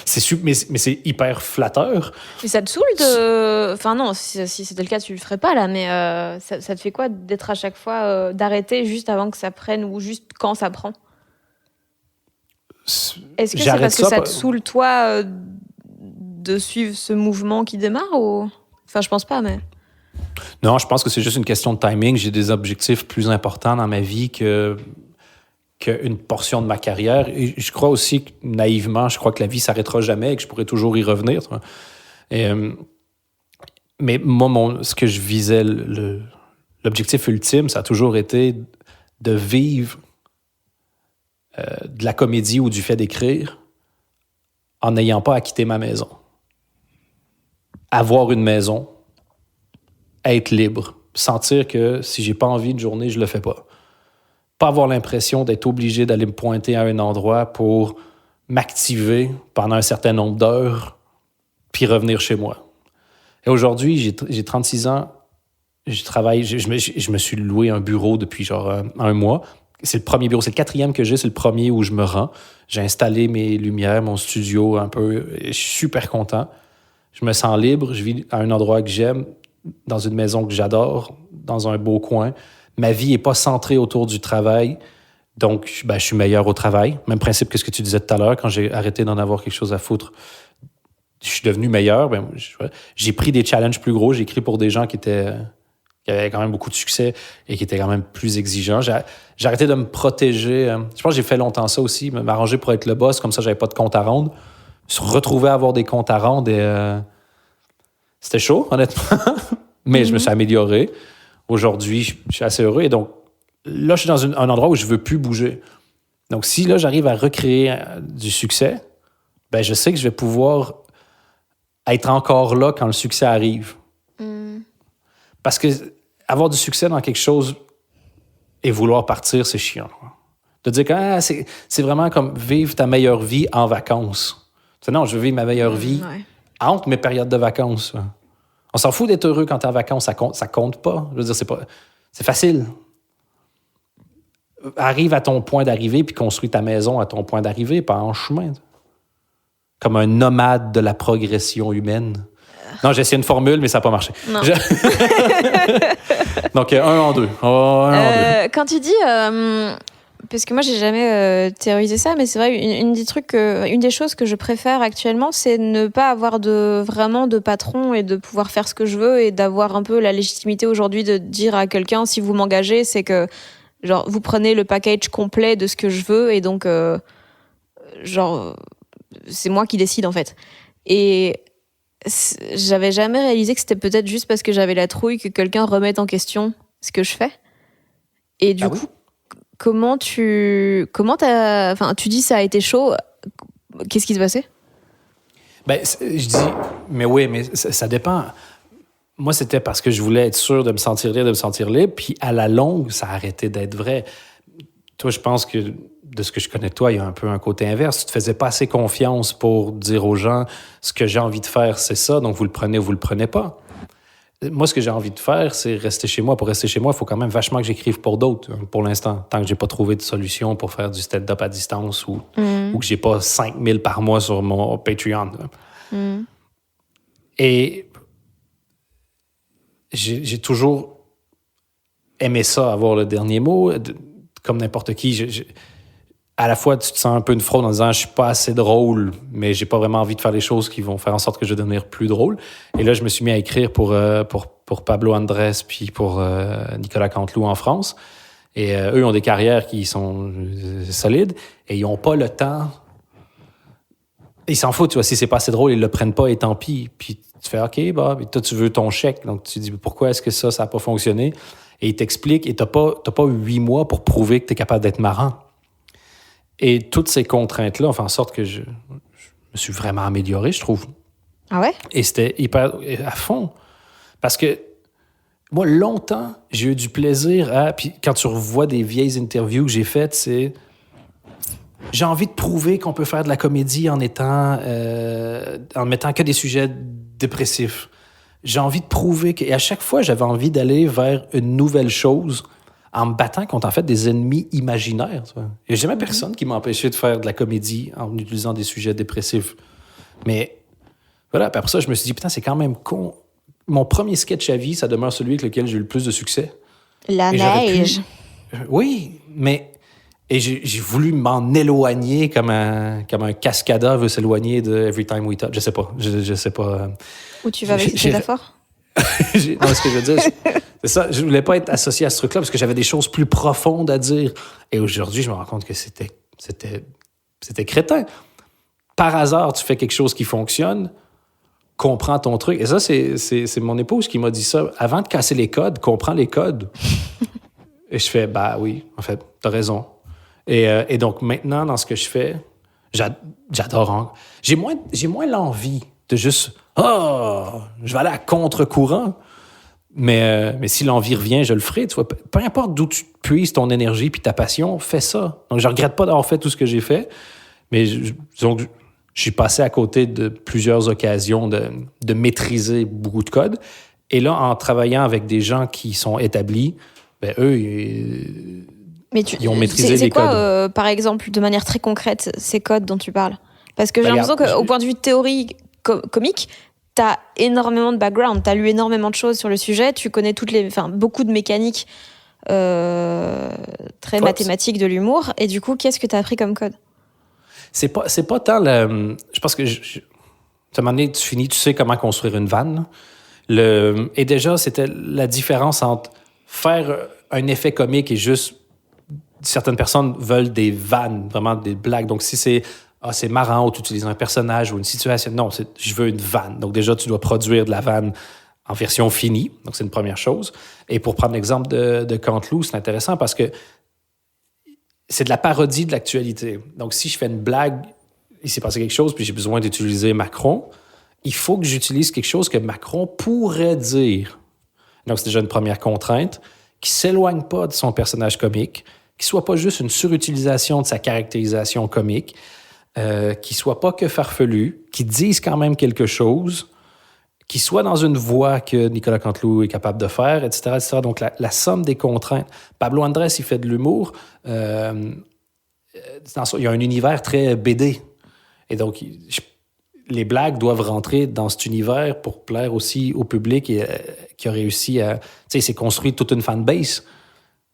C'est super, mais c'est hyper flatteur. Mais ça te saoule de... Enfin non, si c'était le cas, tu le ferais pas là, mais ça te fait quoi d'être à chaque fois, d'arrêter juste avant que ça prenne ou juste quand ça prend? Est-ce que c'est parce que ça te saoule, toi, de suivre ce mouvement qui démarre ou... Enfin, je pense pas, mais... Non, je pense que c'est juste une question de timing. J'ai des objectifs plus importants dans ma vie qu'une portion de ma carrière. Et je crois aussi que, naïvement, je crois que la vie s'arrêtera jamais et que je pourrai toujours y revenir. Mais moi, ce que je visais, l'objectif ultime, ça a toujours été de vivre de la comédie ou du fait d'écrire en n'ayant pas à quitter ma maison. Avoir une maison, être libre, sentir que si j'ai pas envie de journée, je le fais pas. Pas avoir l'impression d'être obligé d'aller me pointer à un endroit pour m'activer pendant un certain nombre d'heures puis revenir chez moi. Et aujourd'hui, j'ai 36 ans, je travaille, je me suis loué un bureau depuis genre un mois. C'est le premier bureau, c'est le 4e que j'ai, c'est le premier où je me rends. J'ai installé mes lumières, mon studio un peu, et je suis super content. Je me sens libre, je vis à un endroit que j'aime, dans une maison que j'adore, dans un beau coin. Ma vie n'est pas centrée autour du travail, donc je suis meilleur au travail. Même principe que ce que tu disais tout à l'heure, quand j'ai arrêté d'en avoir quelque chose à foutre, je suis devenu meilleur. J'ai pris des challenges plus gros, j'ai écrit pour des gens qui avaient quand même beaucoup de succès et qui étaient quand même plus exigeants. J'ai arrêté de me protéger. Je pense que j'ai fait longtemps ça aussi, m'arranger pour être le boss, comme ça j'avais pas de compte à rendre. Se retrouver à avoir des comptes à rendre et... C'était chaud, honnêtement, mais je me suis amélioré. Aujourd'hui, je suis assez heureux. Et donc, là, je suis dans un endroit où je ne veux plus bouger. Donc, si là, j'arrive à recréer du succès, ben, je sais que je vais pouvoir être encore là quand le succès arrive. Parce que avoir du succès dans quelque chose et vouloir partir, c'est chiant. De dire que c'est vraiment comme vivre ta meilleure vie en vacances. Non, je veux vivre ma meilleure vie entre mes périodes de vacances. On s'en fout d'être heureux quand t'es en vacances, ça compte pas. Je veux dire, c'est facile. Arrive à ton point d'arrivée puis construis ta maison à ton point d'arrivée, pas en chemin. Comme un nomade de la progression humaine. Non, j'ai essayé une formule, mais ça n'a pas marché. Non. Donc, 1 en 2. Quand tu dis... parce que moi, j'ai jamais théorisé ça, mais c'est vrai, une des choses que je préfère actuellement, c'est ne pas avoir vraiment de patron et de pouvoir faire ce que je veux et d'avoir un peu la légitimité aujourd'hui de dire à quelqu'un, si vous m'engagez, c'est que genre, vous prenez le package complet de ce que je veux et donc, c'est moi qui décide en fait. Et j'avais jamais réalisé que c'était peut-être juste parce que j'avais la trouille que quelqu'un remette en question ce que je fais. Et du coup, comment tu dis ça a été chaud, qu'est-ce qui se passait? Ben, je dis, mais oui, mais ça dépend. Moi, c'était parce que je voulais être sûr de me sentir libre, puis à la longue, ça a arrêté d'être vrai. Toi, je pense que, de ce que je connais de toi, il y a un peu un côté inverse. Tu te faisais pas assez confiance pour dire aux gens, ce que j'ai envie de faire, c'est ça, donc vous le prenez ou vous le prenez pas. Moi, ce que j'ai envie de faire, c'est rester chez moi. Pour rester chez moi, il faut quand même vachement que j'écrive pour d'autres, pour l'instant. Tant que j'ai pas trouvé de solution pour faire du stand-up à distance ou que j'ai pas 5 000 par mois sur mon Patreon. Et j'ai toujours aimé ça, avoir le dernier mot. Comme n'importe qui, à la fois, tu te sens un peu une fraude en disant « je suis pas assez drôle, mais j'ai pas vraiment envie de faire les choses qui vont faire en sorte que je vais devenir plus drôle ». Et là, je me suis mis à écrire pour Pablo Andrés puis pour Nicolas Canteloup en France. Et eux ont des carrières qui sont solides et ils ont pas le temps. Ils s'en foutent, tu vois, si c'est pas assez drôle, ils le prennent pas et tant pis. Puis tu fais « OK, bah, toi, tu veux ton chèque. » Donc, tu dis « pourquoi est-ce que ça a pas fonctionné? » Et ils t'expliquent et t'as pas 8 mois pour prouver que tu es capable d'être marrant. Et toutes ces contraintes-là ont fait en sorte que je me suis vraiment amélioré, je trouve. Ah ouais? Et c'était hyper à fond. Parce que moi, longtemps, j'ai eu du plaisir à... Puis quand tu revois des vieilles interviews que j'ai faites, c'est... J'ai envie de prouver qu'on peut faire de la comédie en mettant que des sujets dépressifs. J'ai envie de prouver que... Et à chaque fois, j'avais envie d'aller vers une nouvelle chose en me battant contre, en fait, des ennemis imaginaires. Tu vois. Il n'y a jamais personne qui m'a empêché de faire de la comédie en utilisant des sujets dépressifs. Mais voilà, puis après ça, je me suis dit, putain, c'est quand même con. Mon premier sketch à vie, ça demeure celui avec lequel j'ai eu le plus de succès. La neige. Oui, mais... Et j'ai voulu m'en éloigner comme un cascadeur veut s'éloigner de Every Time We Touch. Je sais pas. Où tu vas avec cette métaphore? Non, ce que je veux dire, c'est ça. Je voulais pas être associé à ce truc-là parce que j'avais des choses plus profondes à dire. Et aujourd'hui, je me rends compte que c'était crétin. Par hasard, tu fais quelque chose qui fonctionne, comprends ton truc. Et ça, c'est mon épouse qui m'a dit ça. Avant de casser les codes, comprends les codes. Et je fais, bah oui, en fait, t'as raison. Et donc, maintenant, dans ce que je fais, j'adore. J'ai moins l'envie de juste « je vais aller à contre-courant ». Mais si l'envie revient, je le ferai. Tu vois. Peu importe d'où tu puises ton énergie puis ta passion, fais ça. Donc, je regrette pas d'avoir fait tout ce que j'ai fait, mais donc, je suis passé à côté de plusieurs occasions de maîtriser beaucoup de codes. Et là, en travaillant avec des gens qui sont établis, ben eux... ils ont maîtrisé les codes. C'est quoi, par exemple, de manière très concrète, ces codes dont tu parles? Parce que j'ai l'impression qu'au point de vue théorie comique, t'as énormément de background, t'as lu énormément de choses sur le sujet, tu connais beaucoup de mécaniques très mathématiques de l'humour, et du coup, qu'est-ce que t'as appris comme code? C'est pas tant le... Je pense que... à un moment donné, tu finis, tu sais comment construire une vanne. Et déjà, c'était la différence entre faire un effet comique et juste... Certaines personnes veulent des vannes, vraiment des blagues. Donc, si c'est marrant ou tu utilises un personnage ou une situation, non, je veux une vanne. Donc, déjà, tu dois produire de la vanne en version finie. Donc, c'est une première chose. Et pour prendre l'exemple de Canteloup, c'est intéressant parce que c'est de la parodie de l'actualité. Donc, si je fais une blague, il s'est passé quelque chose, puis j'ai besoin d'utiliser Macron, il faut que j'utilise quelque chose que Macron pourrait dire. Donc, c'est déjà une première contrainte qui ne s'éloigne pas de son personnage comique, qui ne soit pas juste une surutilisation de sa caractérisation comique, qui ne soit pas que farfelu, qui dise quand même quelque chose, qui soit dans une voix que Nicolas Canteloup est capable de faire, etc. etc. Donc, la somme des contraintes. Pablo Andrés, il fait de l'humour. Il y a un univers très BD. Et donc, les blagues doivent rentrer dans cet univers pour plaire aussi au public et, qui a réussi à... Tu sais, il s'est construit toute une fanbase.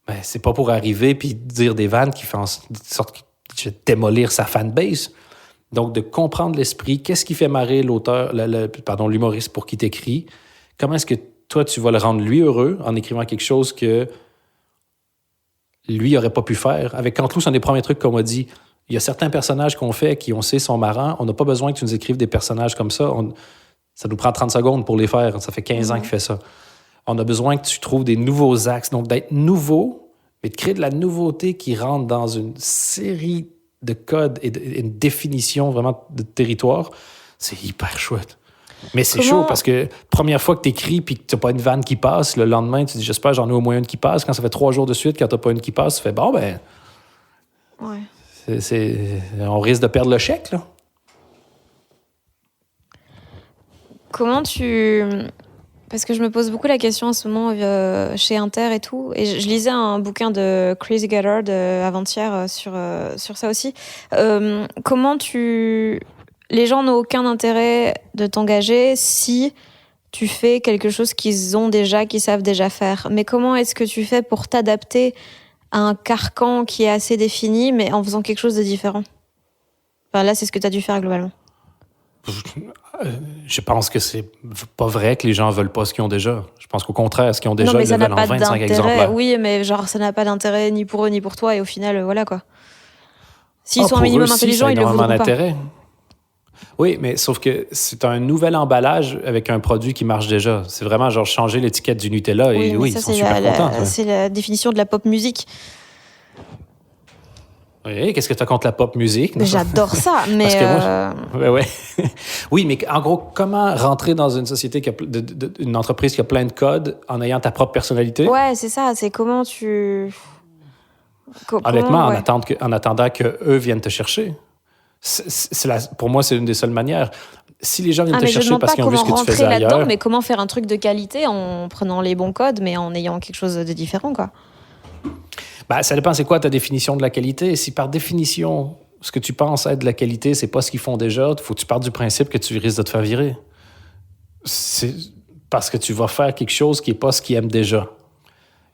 Ben, c'est pas pour arriver puis dire des vannes qui font en sorte de démolir sa fanbase. Donc, de comprendre l'esprit, qu'est-ce qui fait marrer l'humoriste pour qui t'écris, comment est-ce que toi, tu vas le rendre lui heureux en écrivant quelque chose que lui n'aurait pas pu faire. Avec Canteloup, c'est un des premiers trucs qu'on m'a dit. Il y a certains personnages qu'on fait qui, on sait, sont marrants. On n'a pas besoin que tu nous écrives des personnages comme ça. Ça nous prend 30 secondes pour les faire. Ça fait 15 ans qu'il fait ça. On a besoin que tu trouves des nouveaux axes. Donc, d'être nouveau, mais de créer de la nouveauté qui rentre dans une série de codes et une définition vraiment de territoire. C'est hyper chouette. Mais c'est Comment- chaud parce que première fois que tu écris puis que tu n'as pas une vanne qui passe, le lendemain, tu dis j'espère j'en ai au moins une qui passe. Quand ça fait 3 jours de suite, quand tu n'as pas une qui passe, tu fais bon, ben, Ouais. on risque de perdre le chèque, là. Comment tu... Parce que je me pose beaucoup la question en ce moment chez Inter et tout. Et je lisais un bouquin de Chris Gallard avant-hier sur ça aussi. Comment tu... Les gens n'ont aucun intérêt de t'engager si tu fais quelque chose qu'ils ont déjà, qu'ils savent déjà faire. Mais comment est-ce que tu fais pour t'adapter à un carcan qui est assez défini, mais en faisant quelque chose de différent? Enfin, là, c'est ce que tu as dû faire globalement. Je pense que c'est pas vrai que les gens veulent pas ce qu'ils ont déjà. Je pense qu'au contraire, ce qu'ils ont déjà, non, mais ils ça le n'a veulent en pas 25 d'intérêt. exemplaires. Oui, mais genre, ça n'a pas d'intérêt ni pour eux ni pour toi. Et au final, voilà quoi. S'ils sont un Pour minimum eux, si, intelligents, ça a ils le énormément voudront pas. d'intérêt. Oui, mais sauf que c'est un nouvel emballage avec un produit qui marche déjà. C'est vraiment genre changer l'étiquette du Nutella et mais oui, ça, ils sont super contents. Ouais. c'est la définition de la pop musique. Oui, qu'est-ce que tu as contre la pop musique? Mais j'adore ça, mais Parce que moi, ouais. Oui, mais en gros, comment rentrer dans une société, une entreprise qui a plein de codes en ayant ta propre personnalité? ouais, c'est ça. C'est comment tu. Honnêtement, ouais. en attendant qu'eux viennent te chercher. Pour moi, c'est une des seules manières. Si les gens viennent te mais je chercher demande parce pas qu'ils ont vu comment ce que tu rentrer faisais là-dedans, ailleurs, mais comment faire un truc de qualité en prenant les bons codes, mais en ayant quelque chose de différent, quoi. ben, ça dépend c'est quoi ta définition de la qualité. Si par définition, ce que tu penses être de la qualité, c'est pas ce qu'ils font déjà, il faut que tu partes du principe que tu risques de te faire virer. C'est parce que tu vas faire quelque chose qui n'est pas ce qu'ils aiment déjà.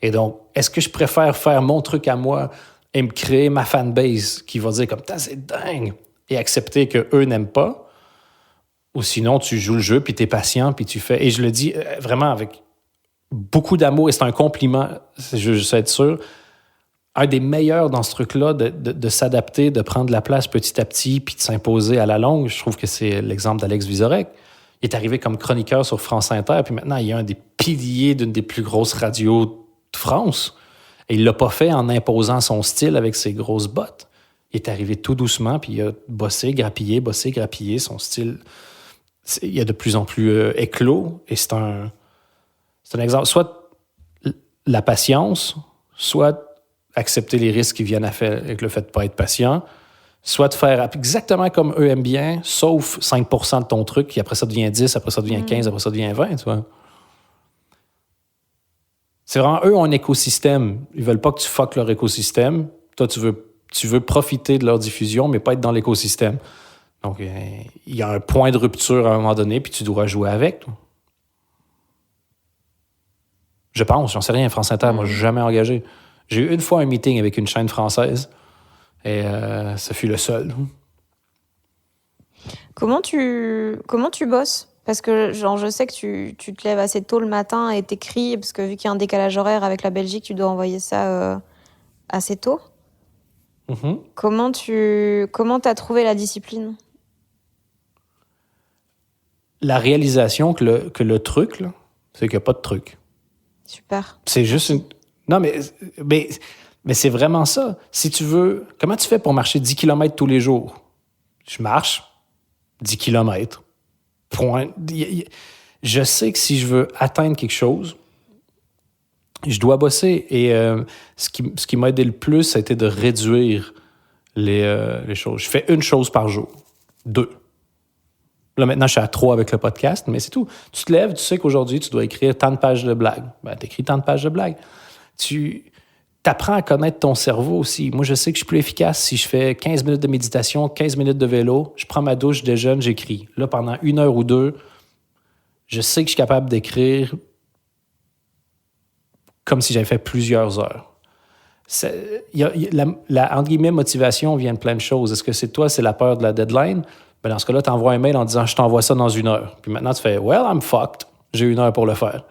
Et donc, est-ce que je préfère faire mon truc à moi et me créer ma fanbase qui va dire comme « c'est dingue » et accepter qu'eux n'aiment pas? Ou sinon, tu joues le jeu, puis tu es patient, puis tu fais... Et je le dis vraiment avec beaucoup d'amour, et c'est un compliment, je veux être sûr. Un des meilleurs dans ce truc-là, de s'adapter, de prendre la place petit à petit, puis de s'imposer à la longue, je trouve que c'est l'exemple d'Alex Vizorek. Il est arrivé comme chroniqueur sur France Inter, puis maintenant, il est un des piliers d'une des plus grosses radios de France. Et il ne l'a pas fait en imposant son style avec ses grosses bottes. Il est arrivé tout doucement, puis il a bossé, grappillé, son style... Il est de plus en plus éclos, et c'est un exemple. Soit la patience, soit accepter les risques qui viennent avec le fait de ne pas être patient, soit de faire exactement comme eux aiment bien, sauf 5% de ton truc, qui après ça devient 10, après ça devient 15, après ça devient 20, tu vois. C'est vraiment, eux ont un écosystème. Ils veulent pas que tu fuck leur écosystème. Toi, tu veux profiter de leur diffusion, mais pas être dans l'écosystème. Donc, il y a un point de rupture à un moment donné, puis tu dois jouer avec. Toi. Je pense, j'en sais rien, France Inter, moi, je n'ai jamais engagé. J'ai eu une fois un meeting avec une chaîne française, et ce fut le seul. Comment tu bosses? Parce que genre, je sais que tu te lèves assez tôt le matin et t'écris, parce que vu qu'il y a un décalage horaire avec la Belgique, tu dois envoyer ça assez tôt. Mm-hmm. Comment t'as trouvé la discipline? La réalisation que le truc, là, c'est qu'il n'y a pas de truc. Super. C'est juste une... Non, mais c'est vraiment ça. Si tu veux... Comment tu fais pour marcher 10 km tous les jours? Je marche 10 km. Point. Je sais que si je veux atteindre quelque chose, je dois bosser. Et ce qui m'a aidé le plus, ça a été de réduire les choses. Je fais une chose par jour. 2. Là, maintenant, je suis à 3 avec le podcast, mais c'est tout. Tu te lèves, tu sais qu'aujourd'hui, tu dois écrire tant de pages de blagues. Ben, tu écris tant de pages de blagues. Tu apprends à connaître ton cerveau aussi. Moi, je sais que je suis plus efficace si je fais 15 minutes de méditation, 15 minutes de vélo, je prends ma douche, je déjeune, j'écris. Là, pendant 1 heure ou 2, je sais que je suis capable d'écrire comme si j'avais fait plusieurs heures. La entre guillemets, motivation vient de plein de choses. Est-ce que c'est toi, c'est la peur de la deadline? Ben dans ce cas-là, tu envoies un mail en disant « Je t'envoie ça dans 1 heure. » Puis maintenant, tu fais « Well, I'm fucked. J'ai 1 heure pour le faire. »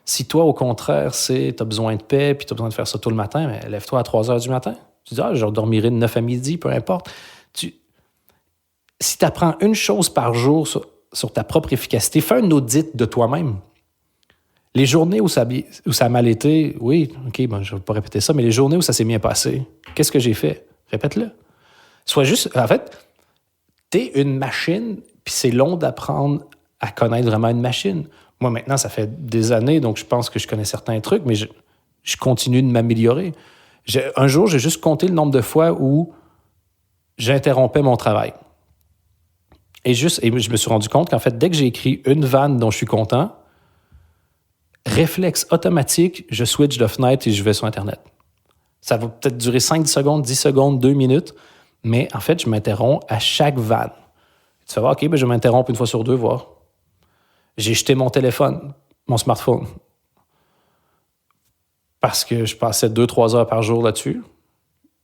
Si toi, au contraire, tu as besoin de paix puis tu as besoin de faire ça tôt le matin, mais lève-toi à 3 heures du matin. Tu dis « je dormirai de 9 à midi, peu importe. » Si tu apprends une chose par jour sur ta propre efficacité, fais un audit de toi-même. Les journées où ça a mal été, oui, OK, bon, je ne vais pas répéter ça, mais les journées où ça s'est bien passé, qu'est-ce que j'ai fait? Répète-le. Sois juste... En fait, t'es une machine, Puis c'est long d'apprendre à connaître vraiment une machine. Moi, maintenant, ça fait des années, donc je pense que je connais certains trucs, mais je continue de m'améliorer. Un jour, j'ai juste compté le nombre de fois où j'interrompais mon travail. Et je me suis rendu compte qu'en fait, dès que j'ai écrit une vanne dont je suis content, réflexe automatique, je switch de fenêtre et je vais sur Internet. Ça va peut-être durer 5 secondes, 10 secondes, 2 minutes, mais en fait, je m'interromps à chaque vanne. Tu vas voir, OK, je m'interromps une fois sur deux, voir. J'ai jeté mon téléphone, mon smartphone, parce que je passais 2-3 heures par jour là-dessus.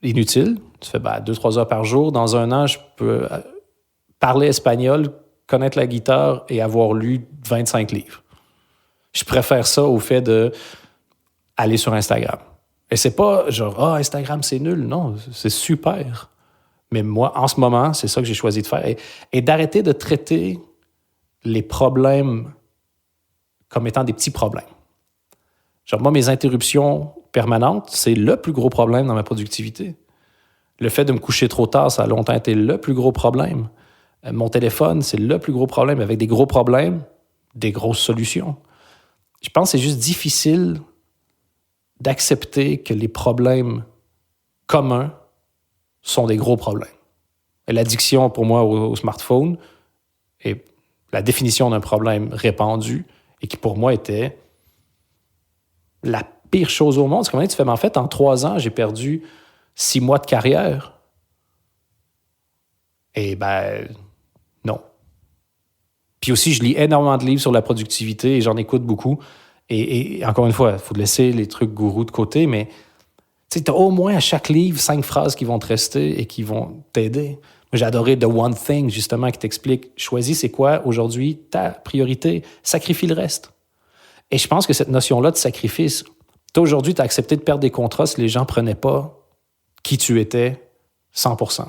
Inutile. Tu fais 2-3 heures par jour. Dans un an, je peux parler espagnol, connaître la guitare et avoir lu 25 livres. Je préfère ça au fait d'aller sur Instagram. Et c'est pas genre, Instagram, c'est nul. Non, c'est super. Mais moi, en ce moment, c'est ça que j'ai choisi de faire. Et d'arrêter de traiter les problèmes comme étant des petits problèmes. Genre, moi, mes interruptions permanentes, c'est le plus gros problème dans ma productivité. Le fait de me coucher trop tard, ça a longtemps été le plus gros problème. Mon téléphone, c'est le plus gros problème. Avec des gros problèmes, des grosses solutions. Je pense que c'est juste difficile d'accepter que les problèmes communs sont des gros problèmes. Et l'addiction, pour moi, au smartphone est la définition d'un problème répandu et qui, pour moi, était la pire chose au monde. C'est comment tu fais? Mais en fait, en 3 ans, j'ai perdu 6 mois de carrière. Et non. Puis aussi, je lis énormément de livres sur la productivité et j'en écoute beaucoup. Et encore une fois, il faut laisser les trucs gourous de côté, mais tu as au moins à chaque livre 5 phrases qui vont te rester et qui vont t'aider. Moi, j'ai adoré The One Thing, justement, qui t'explique, choisis c'est quoi aujourd'hui ta priorité, sacrifie le reste. Et je pense que cette notion-là de sacrifice, toi, aujourd'hui, tu as accepté de perdre des contrats si les gens ne prenaient pas qui tu étais 100%.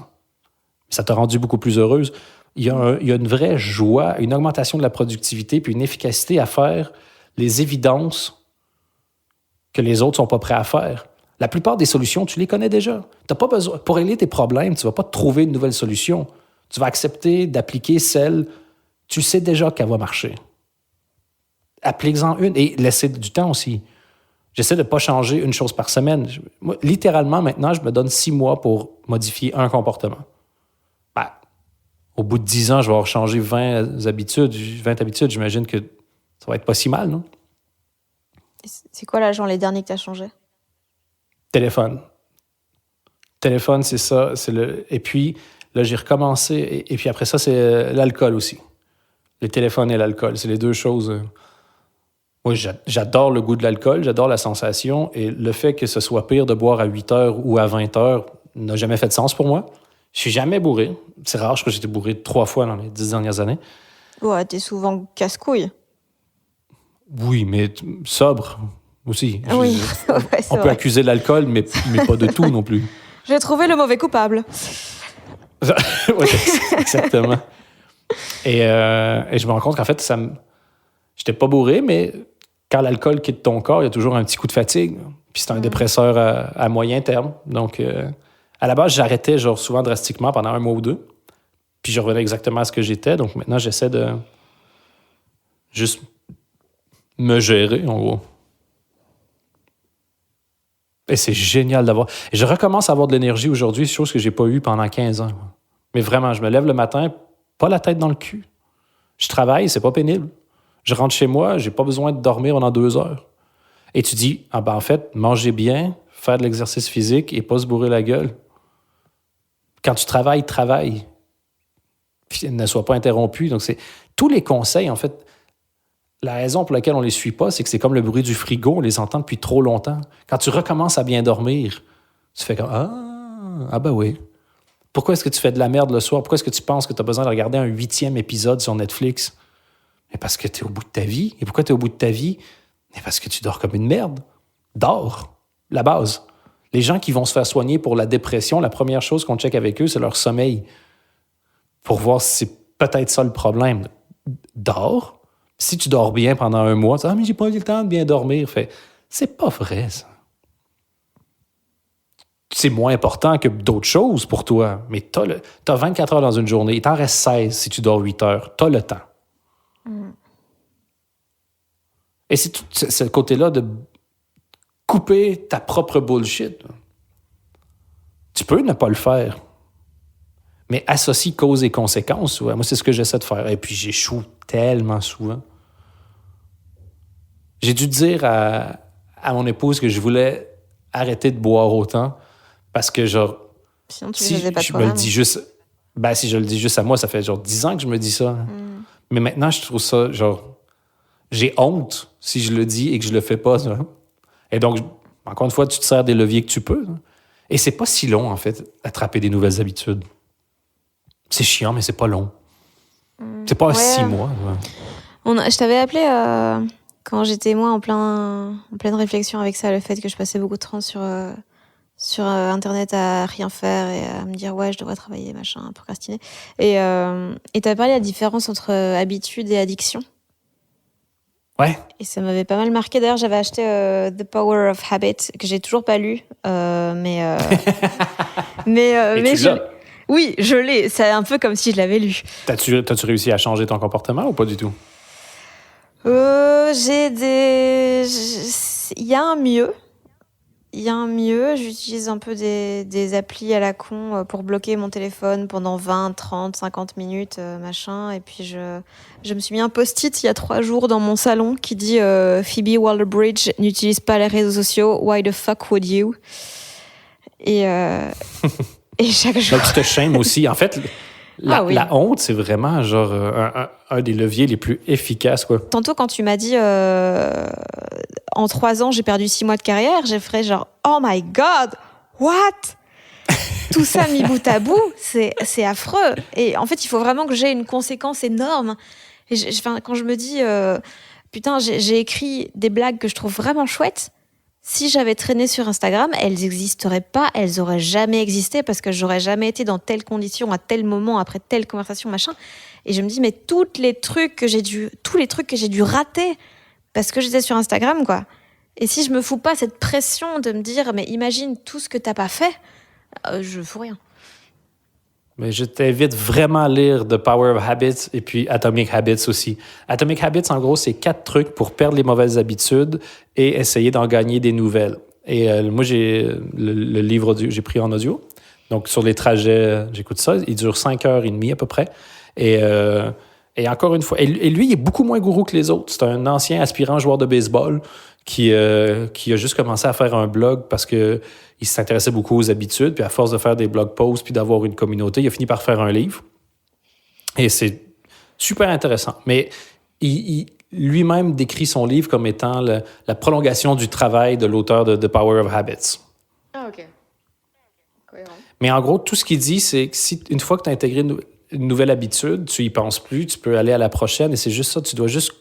Ça t'a rendu beaucoup plus heureuse. Il y a une vraie joie, une augmentation de la productivité puis une efficacité à faire les évidences que les autres ne sont pas prêts à faire. La plupart des solutions, tu les connais déjà. T'as pas besoin, pour régler tes problèmes, tu ne vas pas trouver une nouvelle solution. Tu vas accepter d'appliquer celle, tu sais déjà qu'elle va marcher. Applique-en une et laissez du temps aussi. J'essaie de ne pas changer une chose par semaine. Moi, littéralement, maintenant, je me donne 6 mois pour modifier un comportement. Au bout de 10 ans, je vais avoir changé 20 habitudes. J'imagine que ça va être pas si mal, non? C'est quoi, là, genre, les derniers que tu as changés? Téléphone, c'est ça. Et puis, là, j'ai recommencé. Et puis après ça, c'est l'alcool aussi. Le téléphone et l'alcool, c'est les deux choses. Moi, j'adore le goût de l'alcool, j'adore la sensation. Et le fait que ce soit pire de boire à 8 heures ou à 20 heures n'a jamais fait de sens pour moi. Je suis jamais bourré. C'est rare, je crois que j'ai été bourré 3 fois dans les 10 dernières années. Ouais, t'es souvent casse-couille. Oui, mais sobre aussi. Oui, on peut accuser l'alcool, mais pas de tout non plus. J'ai trouvé le mauvais coupable. Oui, exactement. Et je me rends compte qu'en fait, j'étais pas bourré, mais quand l'alcool quitte ton corps, il y a toujours un petit coup de fatigue. Puis c'est un dépresseur à moyen terme. Donc, à la base, j'arrêtais souvent drastiquement pendant 1 mois ou 2. Puis je revenais exactement à ce que j'étais. Donc maintenant, j'essaie de juste me gérer, en gros. Et c'est génial d'avoir... Et je recommence à avoir de l'énergie aujourd'hui, chose que j'ai pas eue pendant 15 ans. Mais vraiment, je me lève le matin, pas la tête dans le cul. Je travaille, c'est pas pénible. Je rentre chez moi, j'ai pas besoin de dormir pendant 2 heures. Et tu dis, en fait, manger bien, faire de l'exercice physique et pas se bourrer la gueule. Quand tu travailles, travaille. Puis ne sois pas interrompu. Donc, c'est tous les conseils, en fait, la raison pour laquelle on les suit pas, c'est que c'est comme le bruit du frigo, on les entend depuis trop longtemps. Quand tu recommences à bien dormir, tu fais comme oui. Pourquoi est-ce que tu fais de la merde le soir? Pourquoi est-ce que tu penses que tu as besoin de regarder un 8e épisode sur Netflix? Mais parce que tu es au bout de ta vie. Et pourquoi tu es au bout de ta vie? Mais parce que tu dors comme une merde. Dors. La base. Les gens qui vont se faire soigner pour la dépression, la première chose qu'on check avec eux, c'est leur sommeil. Pour voir si c'est peut-être ça le problème. Dors. Si tu dors bien pendant 1 mois, tu dis « mais j'ai pas eu le temps de bien dormir. » C'est pas vrai, ça. c'est moins important que d'autres choses pour toi. Mais t'as 24 heures dans une journée. Il t'en reste 16 si tu dors 8 heures. T'as le temps. Et c'est tout ce côté-là de couper ta propre bullshit. Tu peux ne pas le faire. Mais associe cause et conséquences. Ouais. Moi, c'est ce que j'essaie de faire. Et puis, j'échoue tellement souvent. J'ai dû dire à mon épouse que je voulais arrêter de boire autant parce que, genre, Sinon, tu si le faisais pas je me toi-même. le dis juste... Ben, si je le dis juste à moi, ça fait genre 10 ans que je me dis ça. Mais maintenant, je trouve ça, genre... J'ai honte si je le dis et que je le fais pas. Ça. Et donc, encore une fois, tu te sers des leviers que tu peux. Hein. Et c'est pas si long, en fait, attraper des nouvelles habitudes. C'est chiant, mais c'est pas long. C'est pas 6 mois. Ouais. Je t'avais appelé quand j'étais, moi, en pleine réflexion avec ça, le fait que je passais beaucoup de temps sur Internet à rien faire et à me dire, ouais, je devrais travailler, machin, procrastiner. Et t'avais parlé de la différence entre habitude et addiction. Ouais. Et ça m'avait pas mal marqué. D'ailleurs, j'avais acheté The Power of Habit, que j'ai toujours pas lu. Mais tu l'as. Oui, je l'ai. C'est un peu comme si je l'avais lu. T'as-tu réussi à changer ton comportement ou pas du tout? Il y a un mieux. J'utilise un peu des applis à la con pour bloquer mon téléphone pendant 20, 30, 50 minutes, machin. Et puis, je me suis mis un post-it il y a 3 jours dans mon salon qui dit Phoebe Waller-Bridge n'utilise pas les réseaux sociaux. Why the fuck would you? Et chaque jour... Donc, tu te shames aussi. En fait, oui. la honte, c'est vraiment genre un des leviers les plus efficaces. Quoi. Tantôt, quand tu m'as dit en 3 ans, j'ai perdu 6 mois de carrière, j'ai fait genre oh my god, what? Tout ça mis bout à bout, c'est affreux. Et en fait, il faut vraiment que j'ai une conséquence énorme. Et quand je me dis putain, j'ai écrit des blagues que je trouve vraiment chouettes. Si j'avais traîné sur Instagram, elles n'existeraient pas, elles auraient jamais existé parce que j'aurais jamais été dans telles conditions, à tel moment, après telle conversation, machin. Et je me dis, mais tous les trucs que j'ai dû rater parce que j'étais sur Instagram, quoi. Et si je me fous pas cette pression de me dire, mais imagine tout ce que t'as pas fait, je fous rien. Mais je t'invite vraiment à lire The Power of Habits et puis Atomic Habits aussi. Atomic Habits, en gros, c'est 4 trucs pour perdre les mauvaises habitudes et essayer d'en gagner des nouvelles. Et moi, j'ai le livre audio, j'ai pris en audio. Donc, sur les trajets, j'écoute ça. Il dure 5h30 à peu près. Et encore une fois, et lui, il est beaucoup moins gourou que les autres. C'est un ancien aspirant joueur de baseball qui a juste commencé à faire un blog parce que il s'intéressait beaucoup aux habitudes, puis à force de faire des blog posts puis d'avoir une communauté, il a fini par faire un livre. Et c'est super intéressant. Mais il lui-même décrit son livre comme étant la prolongation du travail de l'auteur de The Power of Habits. Ah, ok. Cohérent. Mais en gros, tout ce qu'il dit, c'est que une fois que tu as intégré une nouvelle habitude, tu y penses plus, tu peux aller à la prochaine, et c'est juste ça, tu dois juste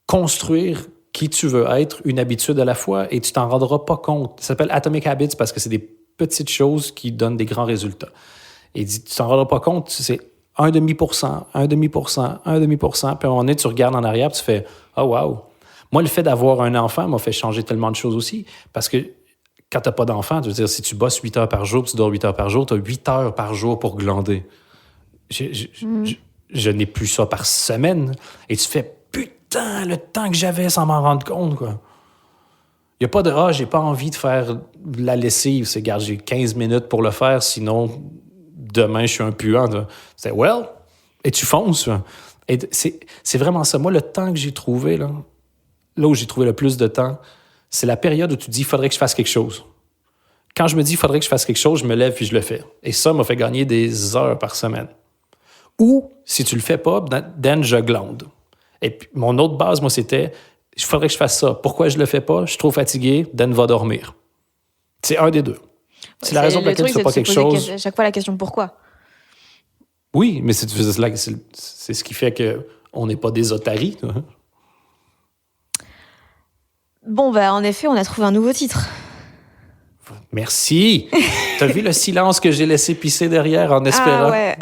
construire qui tu veux être, une habitude à la fois, et tu t'en rendras pas compte. Ça s'appelle Atomic Habits parce que c'est des petites choses qui donnent des grands résultats. Et tu t'en rendras pas compte, c'est 0,5%, 0,5%, 0,5%, puis à un moment donné, tu regardes en arrière, puis tu fais « Oh wow! » Moi, le fait d'avoir un enfant m'a fait changer tellement de choses aussi, parce que quand tu n'as pas d'enfant, tu veux dire, si tu bosses 8 heures par jour, tu dors 8 heures par jour, tu as 8 heures par jour pour glander. Je n'ai plus ça par semaine. Et tu fais, putain, le temps que j'avais sans m'en rendre compte, quoi. Il n'y a pas de, j'ai pas envie de faire la lessive. C'est, regarde, j'ai 15 minutes pour le faire, sinon, demain, je suis un puant. C'est, well, et tu fonces. Et c'est vraiment ça. Moi, le temps que j'ai trouvé, là où j'ai trouvé le plus de temps, c'est la période où tu te dis, il faudrait que je fasse quelque chose. Quand je me dis, il faudrait que je fasse quelque chose, je me lève puis je le fais. Et ça m'a fait gagner des heures par semaine. Ou, si tu le fais pas, then je glande. Et puis, mon autre base, moi, c'était, il faudrait que je fasse ça. Pourquoi je le fais pas? Je suis trop fatigué, then va dormir. C'est un des deux. C'est la raison pour laquelle tu fais pas quelque chose. À chaque fois, la question pourquoi? Oui, mais c'est ce qui fait qu'on n'est pas des otaries. Bon, en effet, on a trouvé un nouveau titre. Merci. T'as vu le silence que j'ai laissé pisser derrière en espérant? Ah ouais.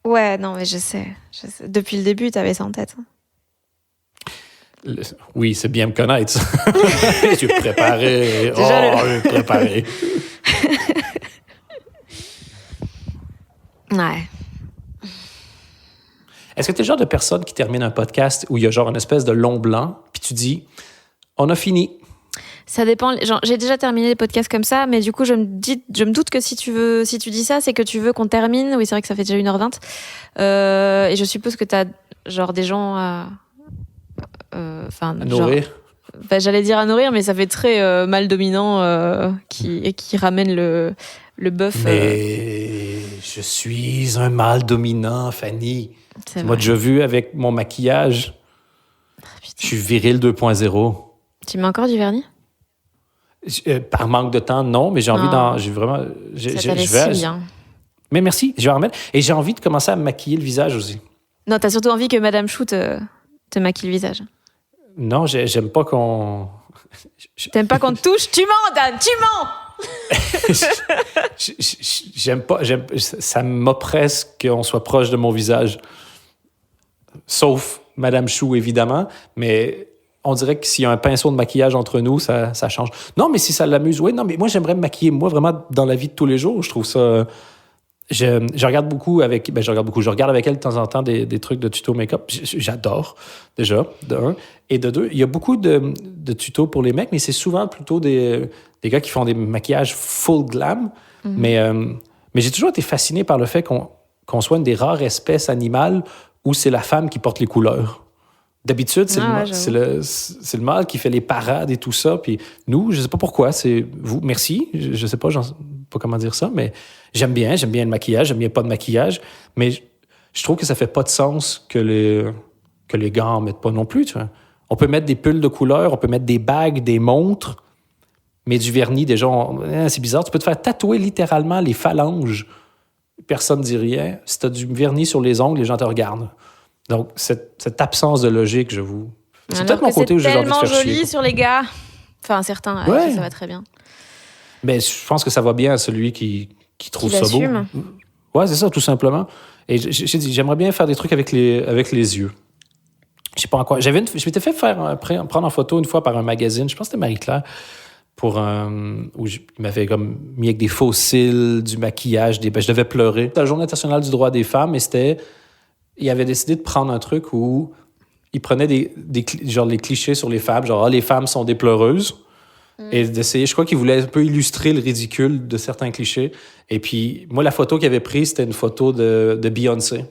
Ouais, non, mais je sais. Depuis le début, t'avais ça en tête. Oui, c'est bien me connaître. Je suis préparé. Je suis préparé. Ouais. Est-ce que tu es le genre de personne qui termine un podcast où il y a genre une espèce de long blanc, puis tu dis, on a fini? Ça dépend. Genre, j'ai déjà terminé les podcasts comme ça, mais du coup, je me doute que si tu dis ça, c'est que tu veux qu'on termine. Oui, c'est vrai que ça fait déjà 1h20. Et je suppose que t'as, genre, des gens à nourrir. J'allais dire à nourrir, mais ça fait très mâle dominant qui ramène le bœuf. Mais je suis un mâle dominant, Fanny. C'est Tu m'as déjà vu avec mon maquillage. Je suis viril 2.0. Tu mets encore du vernis? Par manque de temps, non, mais j'ai envie d'en... J'ai vraiment... Ça t'allait si bien. Mais merci, je vais en remettre. Et j'ai envie de commencer à me maquiller le visage aussi. Non, t'as surtout envie que Madame Chou te maquille le visage. Non, j'aime pas qu'on... T'aimes pas qu'on te touche? Tu mens, Dan, tu mens! J'aime pas... Ça m'oppresse qu'on soit proche de mon visage. Sauf Madame Chou, évidemment, mais... On dirait que s'il y a un pinceau de maquillage entre nous, ça change. Non, mais si ça l'amuse, oui. Non, mais moi, j'aimerais me maquiller, moi, vraiment, dans la vie de tous les jours. Je trouve ça... Je regarde beaucoup avec... je regarde avec elle de temps en temps des trucs de tuto make-up. J'adore, déjà, de un. Et de deux, il y a beaucoup de tutos pour les mecs, mais c'est souvent plutôt des gars qui font des maquillages full glam. Mm-hmm. Mais j'ai toujours été fasciné par le fait qu'on soit une des rares espèces animales où c'est la femme qui porte les couleurs. D'habitude, c'est le mâle qui fait les parades et tout ça. Puis nous, je sais pas pourquoi, c'est vous. Merci. Je sais pas comment dire ça, mais j'aime bien le maquillage, j'aime bien pas de maquillage. Mais je trouve que ça fait pas de sens que les gars en mettent pas non plus. Tu vois. On peut mettre des pulls de couleur, on peut mettre des bagues, des montres, mais du vernis, déjà, c'est bizarre. Tu peux te faire tatouer littéralement les phalanges. Personne ne dit rien. Si tu as du vernis sur les ongles, les gens te regardent. Donc, cette absence de logique, je vous... C'est peut-être mon côté où j'ai envie de faire chier. C'est tellement joli sur les gars. Enfin, certains, ouais. Ça va très bien. Mais je pense que ça va bien à celui qui trouve ça beau. Ouais, c'est ça, tout simplement. Et j'ai dit, j'aimerais bien faire des trucs avec les yeux. Je sais pas en quoi. Je m'étais fait prendre en photo une fois par un magazine, je pense que c'était Marie-Claire, où il m'avait comme mis avec des faux cils, du maquillage, je devais pleurer. C'était la Journée internationale du droit des femmes, et il avait décidé de prendre un truc où il prenait les clichés sur les femmes, genre les femmes sont des pleureuses, et d'essayer, je crois qu'il voulait un peu illustrer le ridicule de certains clichés. Et puis, moi, la photo qu'il avait prise, c'était une photo de Beyoncé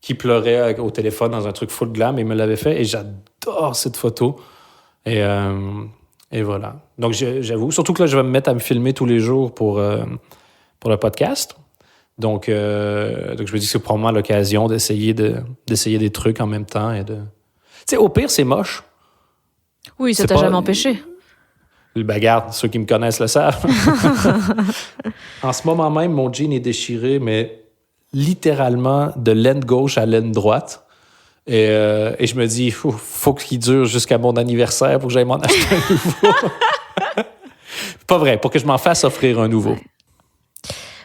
qui pleurait au téléphone dans un truc full glam, et il me l'avait fait, et j'adore cette photo. Et voilà. Donc, j'avoue, surtout que là, je vais me mettre à me filmer tous les jours pour le podcast. Donc, je me dis que c'est probablement l'occasion d'essayer des trucs en même temps. Tu sais, au pire, c'est moche. Oui, ça t'a jamais empêché. Regarde, ceux qui me connaissent le savent. En ce moment même, mon jean est déchiré, mais littéralement de l'aine gauche à l'aine droite. Et je me dis, faut qu'il dure jusqu'à mon anniversaire pour que j'aille m'en acheter un nouveau. Pas vrai, pour que je m'en fasse offrir un nouveau.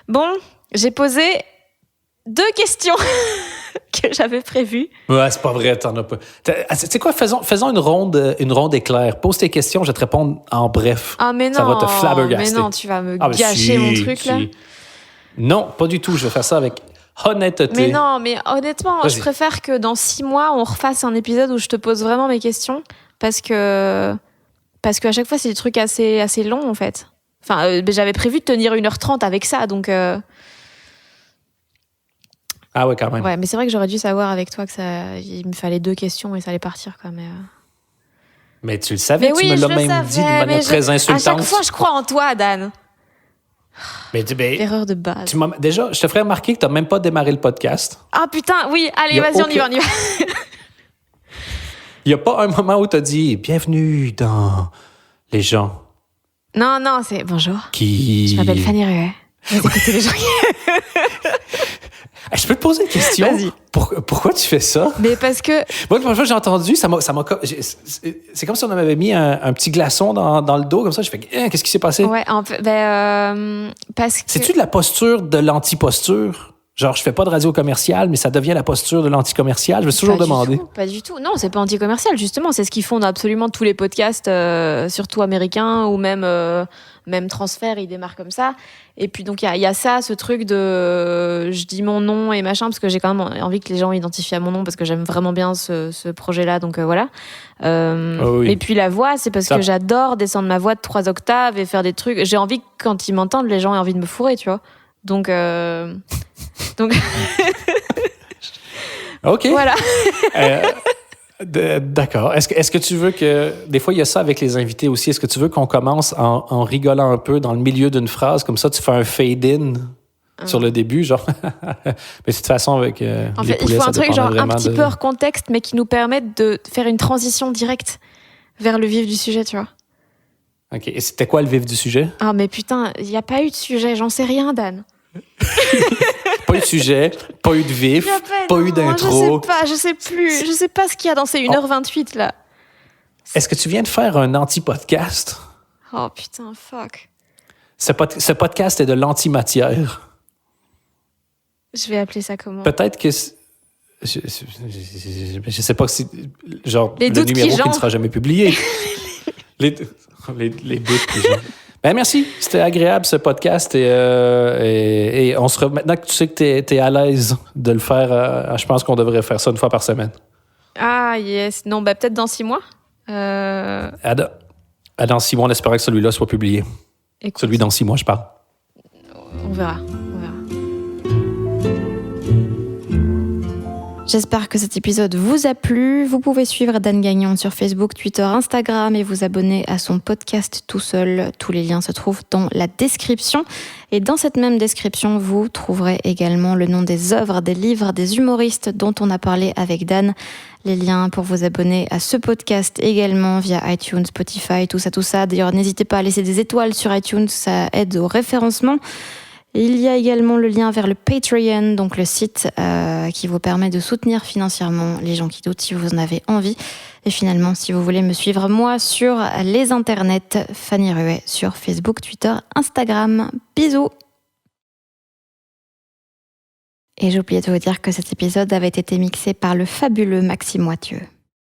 Bon, j'ai posé 2 questions que j'avais prévues. Ouais, c'est pas vrai, t'en as pas. Tu sais quoi, faisons une ronde éclair. Pose tes questions, je vais te répondre en bref. Ah, mais non. Ça va te flabbergaster. Mais non, tu vas me gâcher mon truc, là. Non, pas du tout. Je vais faire ça avec honnêteté. Mais non, mais honnêtement, je préfère que dans 6 mois, on refasse un épisode où je te pose vraiment mes questions. Parce que à chaque fois, c'est des trucs assez longs, en fait. Enfin, j'avais prévu de tenir 1h30 avec ça, donc... Ah ouais, quand même. Ouais, mais c'est vrai que j'aurais dû savoir avec toi il me fallait 2 questions et ça allait partir, quoi. Mais tu le savais, mais tu me l'as même dit de manière très insultante. À chaque fois, je crois en toi, Dan. Mais Erreur de base. Déjà, je te ferais remarquer que tu n'as même pas démarré le podcast. Ah putain, oui, allez, vas-y, on y va. Il n'y a pas un moment où tu as dit « Bienvenue dans les gens ». Non, c'est bonjour. Je m'appelle Fanny Ruet. Vous écoutez les gens qui... Je peux te poser une question? Vas-y. Pourquoi tu fais ça? Mais parce que... Moi, la première fois que j'ai entendu, c'est comme si on m'avait mis un petit glaçon dans le dos, comme ça. Je fais, qu'est-ce qui s'est passé? Ouais, parce que... C'est-tu de la posture de l'anti-posture? Genre, je fais pas de radio commerciale, mais ça devient la posture de l'anti-commercial. Je me suis toujours demandé. Pas du tout. Non, c'est pas anti-commercial, justement. C'est ce qu'ils font dans absolument tous les podcasts, surtout américains, ou même Transfert, ils démarrent comme ça. Et puis, donc, il y a ça, ce truc de je dis mon nom et machin, parce que j'ai quand même envie que les gens identifient à mon nom, parce que j'aime vraiment bien ce projet-là. Donc, voilà. Oh oui. Et puis, la voix, c'est parce que j'adore descendre ma voix de 3 octaves et faire des trucs. J'ai envie que quand ils m'entendent, les gens aient envie de me fourrer, tu vois. Donc OK. Voilà. D'accord. Est-ce que tu veux que... Des fois, il y a ça avec les invités aussi. Est-ce que tu veux qu'on commence en rigolant un peu dans le milieu d'une phrase? Comme ça, tu fais un fade-in sur le début, genre... Mais de toute façon, avec en les fait, poulets, il faut ça un truc dépendra genre un vraiment petit peu hors contexte, mais qui nous permette de faire une transition directe vers le vif du sujet, tu vois. OK. Et c'était quoi le vif du sujet? Ah, mais putain, il n'y a pas eu de sujet. J'en sais rien, Dan. Pas eu de sujet, pas eu de vif, pas eu d'intro. Je sais plus. Je sais pas ce qu'il y a dans ces 1h28, là. Est-ce que tu viens de faire un anti-podcast? Oh, putain, fuck. Ce podcast est de l'antimatière. Je vais appeler ça comment? Peut-être que... Je sais pas si... Genre, les le doutes numéro qui ne qui sera jamais publié. les doutes qui jantent. Ben merci, c'était agréable ce podcast et on se maintenant que tu sais que t'es à l'aise de le faire, je pense qu'on devrait faire ça une fois par semaine. Ah, yes. Non, bah peut-être dans 6 mois. Dans 6 mois, en espérant que celui-là soit publié. Écoute, Celui dans 6 mois, je parle. on verra. J'espère que cet épisode vous a plu. Vous pouvez suivre Dan Gagnon sur Facebook, Twitter, Instagram et vous abonner à son podcast tout seul. Tous les liens se trouvent dans la description. Et dans cette même description, vous trouverez également le nom des œuvres, des livres, des humoristes dont on a parlé avec Dan. Les liens pour vous abonner à ce podcast également via iTunes, Spotify, tout ça. D'ailleurs, n'hésitez pas à laisser des étoiles sur iTunes, ça aide au référencement. Il y a également le lien vers le Patreon, donc le site qui vous permet de soutenir financièrement les gens qui doutent si vous en avez envie. Et finalement, si vous voulez me suivre moi sur les internets, Fanny Ruet sur Facebook, Twitter, Instagram. Bisous! Et j'ai oublié de vous dire que cet épisode avait été mixé par le fabuleux Maxime Moitieu.